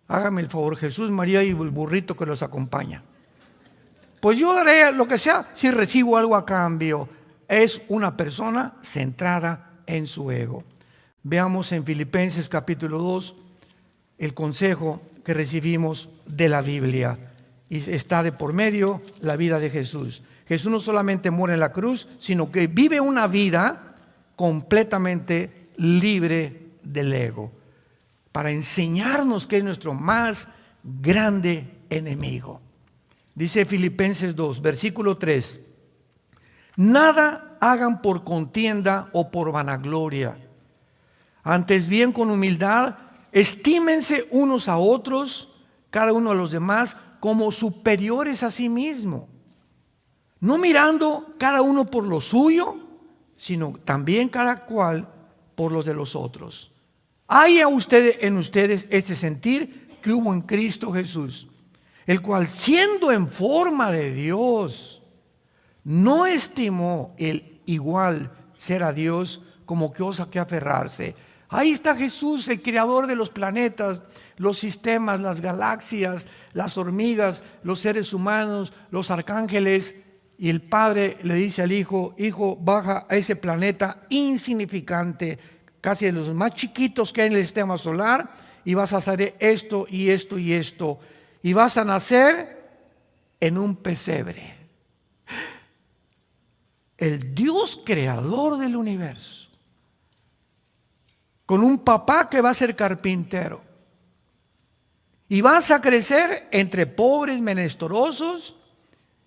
Speaker 1: Hágame el favor, Jesús, María y el burrito que los acompaña. Pues yo daré lo que sea si recibo algo a cambio. Es una persona centrada en su ego. Veamos en Filipenses capítulo 2 el consejo que recibimos de la Biblia. Y está de por medio la vida de Jesús. Jesús no solamente muere en la cruz, sino que vive una vida completamente libre del ego, para enseñarnos que es nuestro más grande enemigo. Dice Filipenses 2, versículo 3. Nada hagan por contienda o por vanagloria. Antes bien con humildad, estímense unos a otros, cada uno a los demás, como superiores a sí mismo, no mirando cada uno por lo suyo, sino también cada cual por los de los otros. Hay en ustedes este sentir que hubo en Cristo Jesús, el cual siendo en forma de Dios, no estimó el igual ser a Dios como cosa que aferrarse. Ahí está Jesús, el creador de los planetas, los sistemas, las galaxias, las hormigas, los seres humanos, los arcángeles. Y el Padre le dice al Hijo, Hijo, baja a ese planeta insignificante, casi de los más chiquitos que hay en el sistema solar, y vas a hacer esto y esto y esto. Y vas a nacer en un pesebre. El Dios creador del universo, con un papá que va a ser carpintero. Y vas a crecer entre pobres, menesterosos,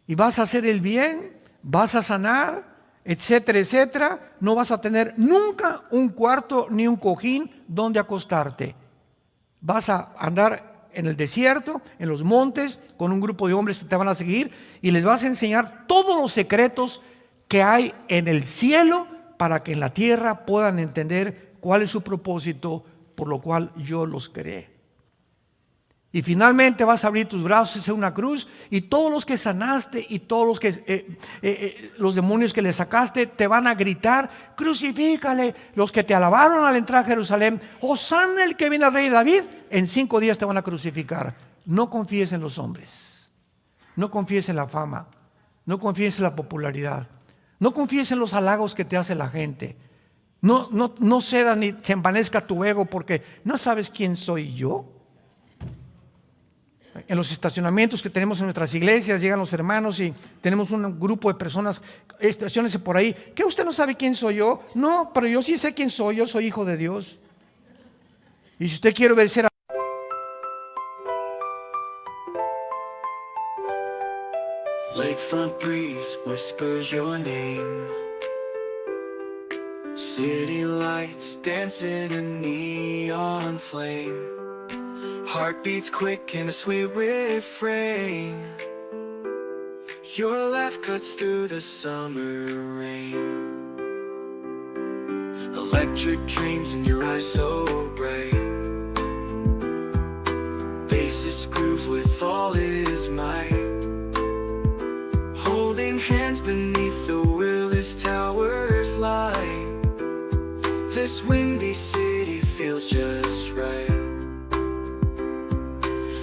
Speaker 1: y vas a hacer el bien, vas a sanar, etcétera, etcétera. No vas a tener nunca un cuarto ni un cojín donde acostarte. Vas a andar en el desierto, en los montes, con un grupo de hombres que te van a seguir, y les vas a enseñar todos los secretos que hay en el cielo para que en la tierra puedan entender cuál es su propósito por lo cual yo los creé. Y finalmente vas a abrir tus brazos en una cruz y todos los que sanaste y todos los que los demonios que le sacaste te van a gritar: crucifícale. Los que te alabaron al entrar a Jerusalén: Hosana el que viene al rey David. En 5 días te van a crucificar. No confíes en los hombres, no confíes en la fama, no confíes en la popularidad, no confíes en los halagos que te hace la gente. No cedas ni te envanezca tu ego, porque no sabes quién soy yo. En los estacionamientos que tenemos en nuestras iglesias llegan los hermanos y tenemos un grupo de personas, estaciónense por ahí. ¿Qué, usted no sabe quién soy yo? No, pero yo sí sé quién soy. Yo soy hijo de Dios. Y si usted quiere obedecer a
Speaker 2: Lakefront breeze whispers your name. City lights dancing in neon flame. Heartbeats quick in a sweet refrain. Your laugh cuts through the summer rain. Electric dreams in your eyes so bright. Bassist grooves with all his might. Holding hands beneath the Willis Towers light. This windy city feels just right.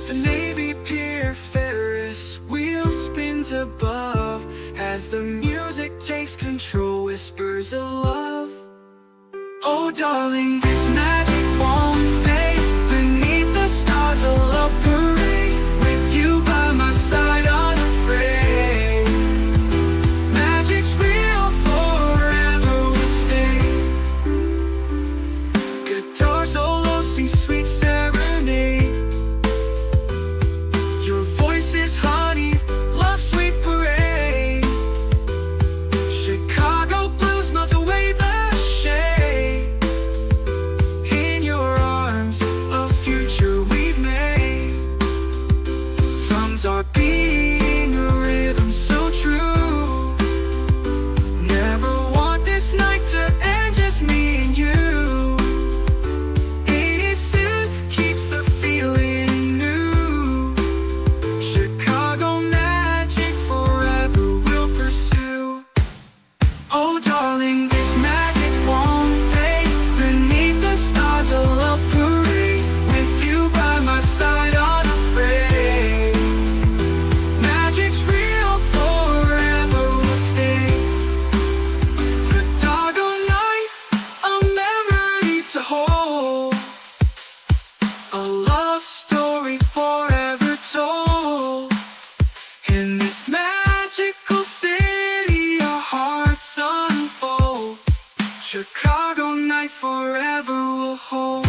Speaker 2: The Navy Pier Ferris wheel spins above as the music takes control, whispers of love. Oh darling, this magic won't fade. Beneath the stars a love parade. With you by my side unafraid. Magic's real, forever will stay. Guitar solo sings sweet serenade. Your voice is honey, love sweet parade. Chicago blues melt away the shade. In your arms, a future we've made. Drums are beating a rhythm so true. Never want this night to end, just me and you. 80s synth keeps the feeling new. Chicago magic forever will pursue. Oh darling, this magic won't fade. Beneath the stars a love parade. With you by my side unafraid. Magic's real, forever will stay. The doggone night, a memory to hold. A love story forever told. In this magical city, our hearts unfold. Chicago night forever will hold.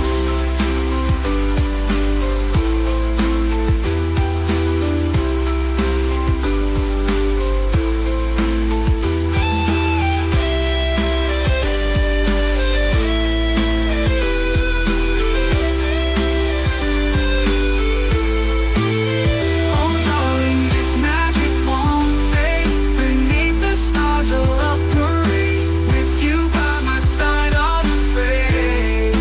Speaker 2: Oh darling, this magic won't fade. Beneath the stars a love parade. With you by my side unafraid.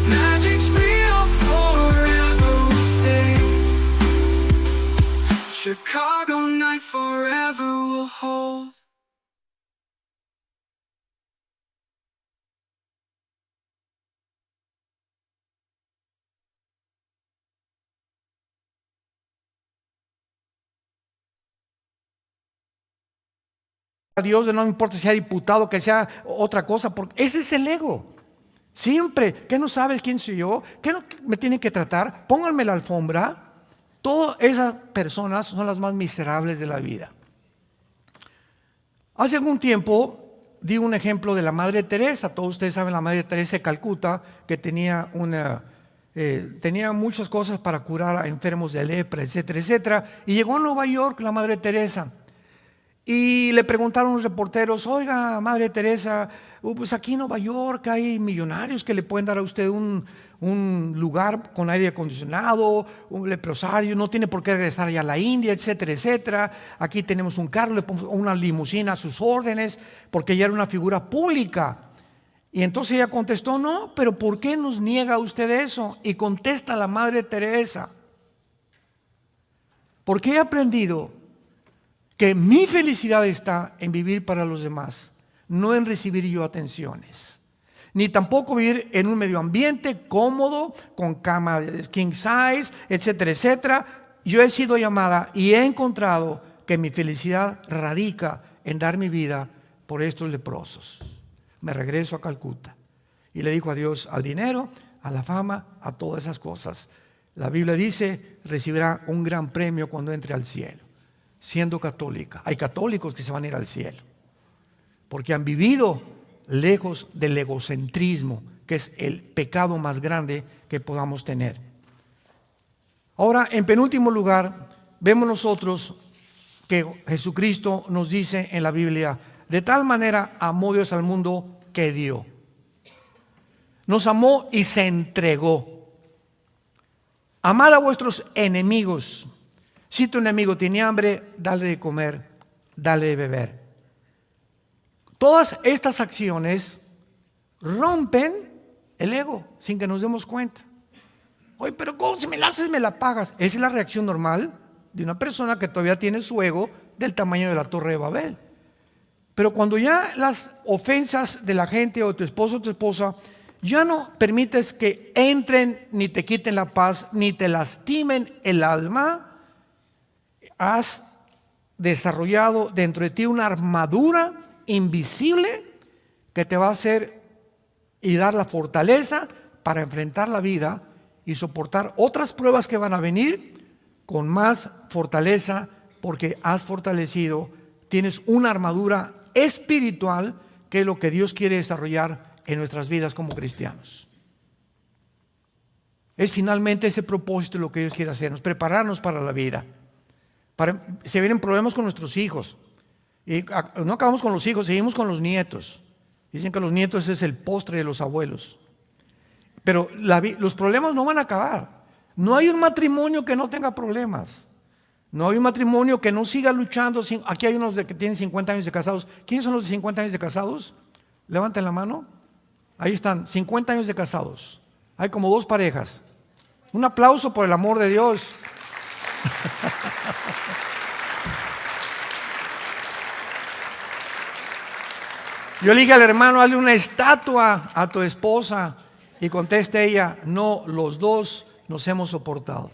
Speaker 2: Magic's real, forever will stay. Chicago night forever will hold.
Speaker 1: a Dios, no importa si sea diputado, que sea otra cosa, porque ese es el ego. Siempre, ¿qué no sabes quién soy yo? ¿Qué no me tienen que tratar? Pónganme la alfombra. Todas esas personas son las más miserables de la vida. Hace algún tiempo di un ejemplo de la Madre Teresa. Todos ustedes saben la Madre Teresa de Calcuta, que tenía muchas cosas para curar a enfermos de lepra, etcétera, etcétera. Y llegó a Nueva York la Madre Teresa. Y le preguntaron los reporteros: oiga, Madre Teresa, pues aquí en Nueva York hay millonarios que le pueden dar a usted un lugar con aire acondicionado, un leprosario, no tiene por qué regresar allá a la India, etcétera, etcétera. Aquí tenemos un carro, le ponemos una limusina a sus órdenes, porque ella era una figura pública. Y entonces ella contestó, no, pero ¿por qué nos niega usted eso? Y contesta la Madre Teresa, porque he aprendido que mi felicidad está en vivir para los demás, no en recibir yo atenciones, ni tampoco vivir en un medio ambiente cómodo, con cama king size, etcétera, etcétera. Yo he sido llamada y he encontrado que mi felicidad radica en dar mi vida por estos leprosos. Me regreso a Calcuta y le dijo adiós al dinero, a la fama, a todas esas cosas. La Biblia dice, recibirá un gran premio cuando entre al cielo, siendo católica. Hay católicos que se van a ir al cielo, porque han vivido lejos del egocentrismo, que es el pecado más grande que podamos tener. Ahora, en penúltimo lugar, vemos nosotros que Jesucristo nos dice en la Biblia, de tal manera amó Dios al mundo que dio. Nos amó y se entregó. Amad a vuestros enemigos. Si tu enemigo tiene hambre, dale de comer, dale de beber. Todas estas acciones rompen el ego sin que nos demos cuenta. Oye, pero ¿cómo si me la haces, me la pagas? Esa es la reacción normal de una persona que todavía tiene su ego del tamaño de la Torre de Babel. Pero cuando ya las ofensas de la gente o tu esposo o tu esposa ya no permites que entren ni te quiten la paz ni te lastimen el alma, has desarrollado dentro de ti una armadura invisible que te va a hacer y dar la fortaleza para enfrentar la vida y soportar otras pruebas que van a venir con más fortaleza, porque has fortalecido, tienes una armadura espiritual que es lo que Dios quiere desarrollar en nuestras vidas como cristianos. Es finalmente ese propósito lo que Dios quiere hacernos, prepararnos para la vida. Se vienen problemas con nuestros hijos y no acabamos con los hijos, seguimos con los nietos. Dicen que los nietos es el postre de los abuelos, pero los problemas no van a acabar. No hay un matrimonio que no tenga problemas. No hay un matrimonio que no siga luchando. Aquí hay unos que tienen 50 años de casados. ¿Quiénes son los de 50 años de casados? Levanten la mano. Ahí están, 50 años de casados. Hay como 2 parejas. Un aplauso por el amor de Dios. Yo le dije al hermano, hazle una estatua a tu esposa. Y conteste ella, no, los dos nos hemos soportado.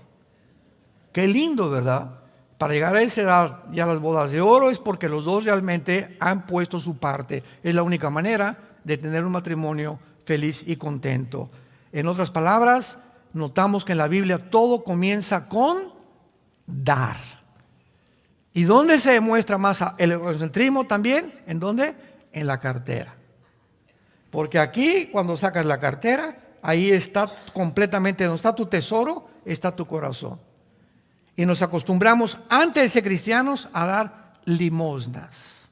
Speaker 1: Qué lindo, ¿verdad? Para llegar a esa edad, ya las bodas de oro, es porque los dos realmente han puesto su parte. Es la única manera de tener un matrimonio feliz y contento. En otras palabras, notamos que en la Biblia todo comienza con dar. ¿Y dónde se demuestra más el egocentrismo también? ¿En dónde? En la cartera. Porque aquí, cuando sacas la cartera, ahí está completamente, donde está tu tesoro, está tu corazón. Y nos acostumbramos, antes de ser cristianos, a dar limosnas.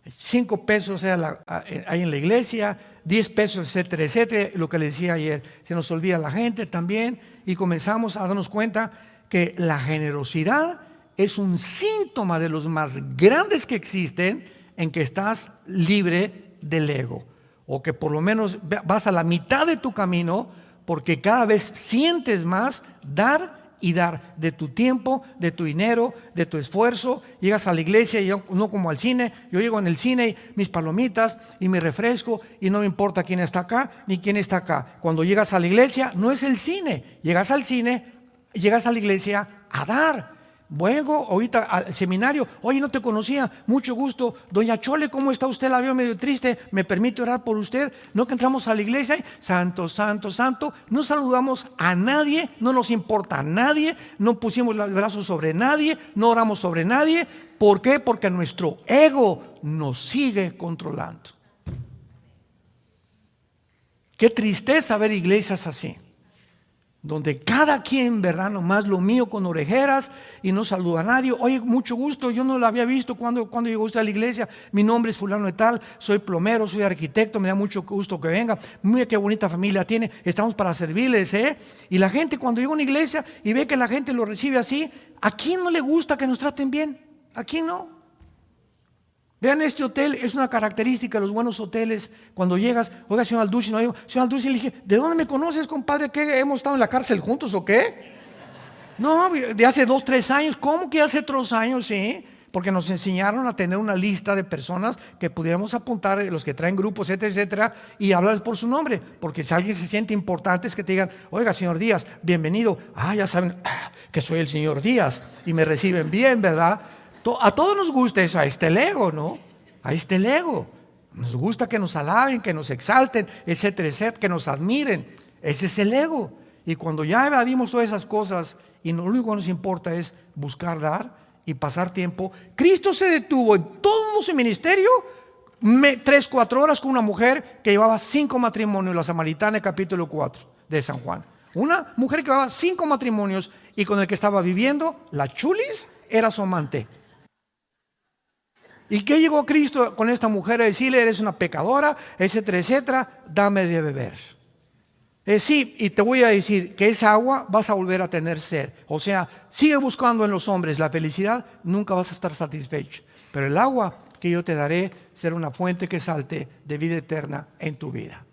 Speaker 1: 5 pesos ahí en la iglesia, 10 pesos, etcétera, etcétera. Lo que les decía ayer, se nos olvida la gente también. Y comenzamos a darnos cuenta que la generosidad es un síntoma de los más grandes que existen, en que estás libre del ego. O que por lo menos vas a la mitad de tu camino, porque cada vez sientes más dar y dar de tu tiempo, de tu dinero, de tu esfuerzo. Llegas a la iglesia y no como al cine. Yo llego en el cine y mis palomitas y mi refresco y no me importa quién está acá ni quién está acá. Cuando llegas a la iglesia no es el cine. Llegas al cine, llegas a la iglesia a dar. Luego, ahorita al seminario, oye, no te conocía, mucho gusto, doña Chole, ¿cómo está usted? La veo medio triste, ¿me permite orar por usted? No, que entramos a la iglesia, santo, santo, santo, no saludamos a nadie, no nos importa a nadie, no pusimos los brazos sobre nadie, no oramos sobre nadie. ¿Por qué? Porque nuestro ego nos sigue controlando. Qué tristeza ver iglesias así, donde cada quien, ¿verdad? Nomás lo mío con orejeras y no saluda a nadie. Oye, mucho gusto, yo no la había visto cuando llegó usted a la iglesia. Mi nombre es fulano de tal, soy plomero, soy arquitecto, me da mucho gusto que venga. Mira qué bonita familia tiene, estamos para servirles, ¿eh? Y la gente cuando llega a una iglesia y ve que la gente lo recibe así, ¿a quién no le gusta que nos traten bien? ¿A quién no? Vean, este hotel es una característica de los buenos hoteles. Cuando llegas, oiga, señor Alducci, no, señor Alducci, le dije, ¿de dónde me conoces, compadre? ¿Qué, hemos estado en la cárcel juntos o qué? No, de hace 2, 3 años. ¿Cómo que hace 3 años? Sí, porque nos enseñaron a tener una lista de personas que pudiéramos apuntar, los que traen grupos, etcétera, etcétera, y hablarles por su nombre. Porque si alguien se siente importante, es que te digan, oiga, señor Díaz, bienvenido. Ya saben que soy el señor Díaz y me reciben bien, ¿verdad? A todos nos gusta eso, ahí está el ego, ¿no? Ahí está el ego. Nos gusta que nos alaben, que nos exalten, etcétera, etcétera, que nos admiren. Ese es el ego. Y cuando ya evadimos todas esas cosas y lo único que nos importa es buscar dar y pasar tiempo, Cristo se detuvo en todo su ministerio 3, 4 horas con una mujer que llevaba 5 matrimonios, la samaritana, capítulo 4 de San Juan. Una mujer que llevaba 5 matrimonios y con el que estaba viviendo, la chulis, era su amante. ¿Y qué llegó Cristo con esta mujer a decirle? Eres una pecadora, etcétera, etcétera, dame de beber. Sí, y te voy a decir que esa agua vas a volver a tener sed. O sea, sigue buscando en los hombres la felicidad, nunca vas a estar satisfecho. Pero el agua que yo te daré será una fuente que salte de vida eterna en tu vida.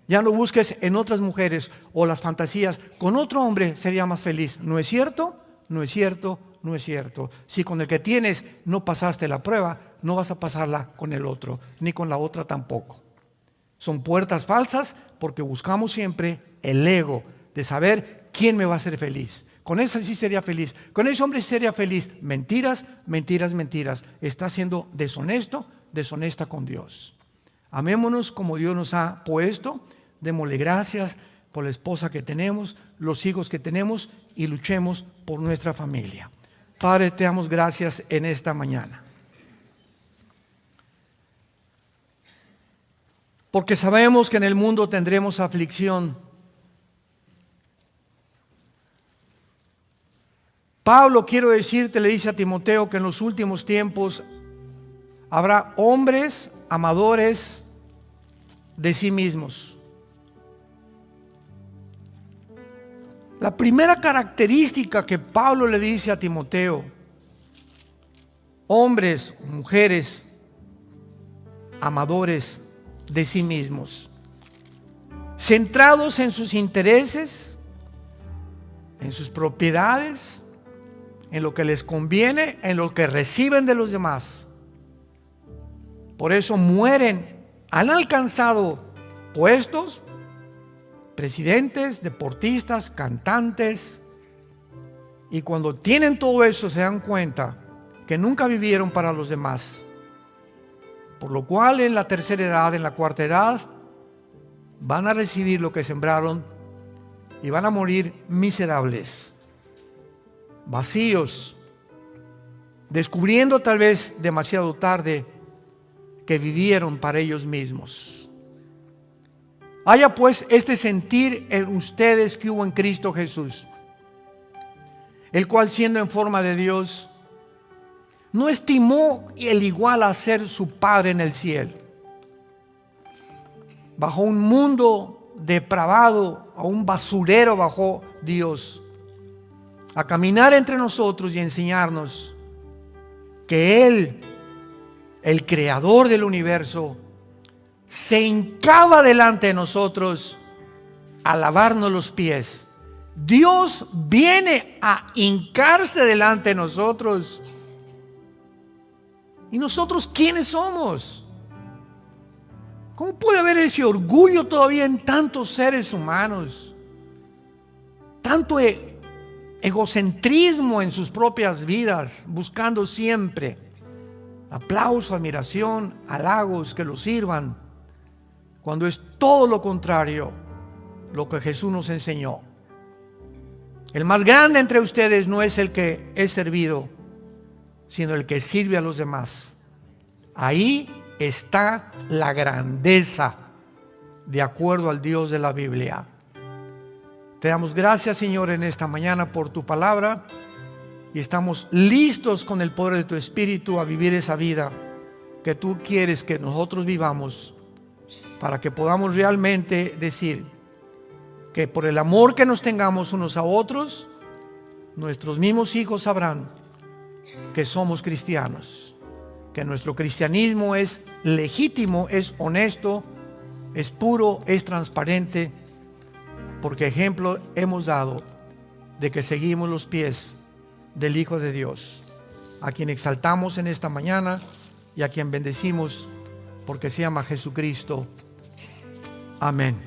Speaker 1: Ya no busques en otras mujeres o las fantasías. Con otro hombre sería más feliz. ¿No es cierto? No es cierto. No es cierto. Si con el que tienes no pasaste la prueba, no vas a pasarla con el otro, ni con la otra tampoco. Son puertas falsas porque buscamos siempre el ego de saber quién me va a hacer feliz. Con esa sí sería feliz, con ese hombre sí sería feliz. Mentiras, mentiras, mentiras. Está siendo deshonesto, deshonesta con Dios. Amémonos como Dios nos ha puesto. Démosle gracias por la esposa que tenemos, los hijos que tenemos y luchemos por nuestra familia. Padre, te damos gracias en esta mañana. Porque sabemos que en el mundo tendremos aflicción. Pablo, quiero decirte, le dice a Timoteo que en los últimos tiempos habrá hombres amadores de sí mismos. La primera característica que Pablo le dice a Timoteo, hombres, mujeres, amadores de sí mismos, centrados en sus intereses, en sus propiedades, en lo que les conviene, en lo que reciben de los demás. Por eso mueren, han alcanzado puestos, presidentes, deportistas, cantantes, y cuando tienen todo eso se dan cuenta que nunca vivieron para los demás. Por lo cual en la tercera edad, en la cuarta edad, van a recibir lo que sembraron y van a morir miserables, vacíos, descubriendo tal vez demasiado tarde que vivieron para ellos mismos. Haya pues este sentir en ustedes que hubo en Cristo Jesús, el cual siendo en forma de Dios, no estimó el igual a ser su Padre en el cielo. Bajo un mundo depravado, a un basurero bajó Dios a caminar entre nosotros y enseñarnos que Él, el creador del universo, se hincaba delante de nosotros a lavarnos los pies. Dios viene a hincarse delante de nosotros. ¿Y nosotros quiénes somos? ¿Cómo puede haber ese orgullo todavía en tantos seres humanos? Tanto egocentrismo en sus propias vidas, buscando siempre aplauso, admiración, halagos que los sirvan, cuando es todo lo contrario lo que Jesús nos enseñó. El más grande entre ustedes no es el que es servido, sino el que sirve a los demás. Ahí está la grandeza, de acuerdo al Dios de la Biblia. Te damos gracias, Señor, en esta mañana por tu palabra, y estamos listos con el poder de tu Espíritu a vivir esa vida que tú quieres que nosotros vivamos, para que podamos realmente decir que por el amor que nos tengamos unos a otros, nuestros mismos hijos sabrán que somos cristianos. que nuestro cristianismo es legítimo, es honesto, es puro, es transparente, porque ejemplo hemos dado de que seguimos los pies del Hijo de Dios, a quien exaltamos en esta mañana y a quien bendecimos porque se llama Jesucristo. Amén.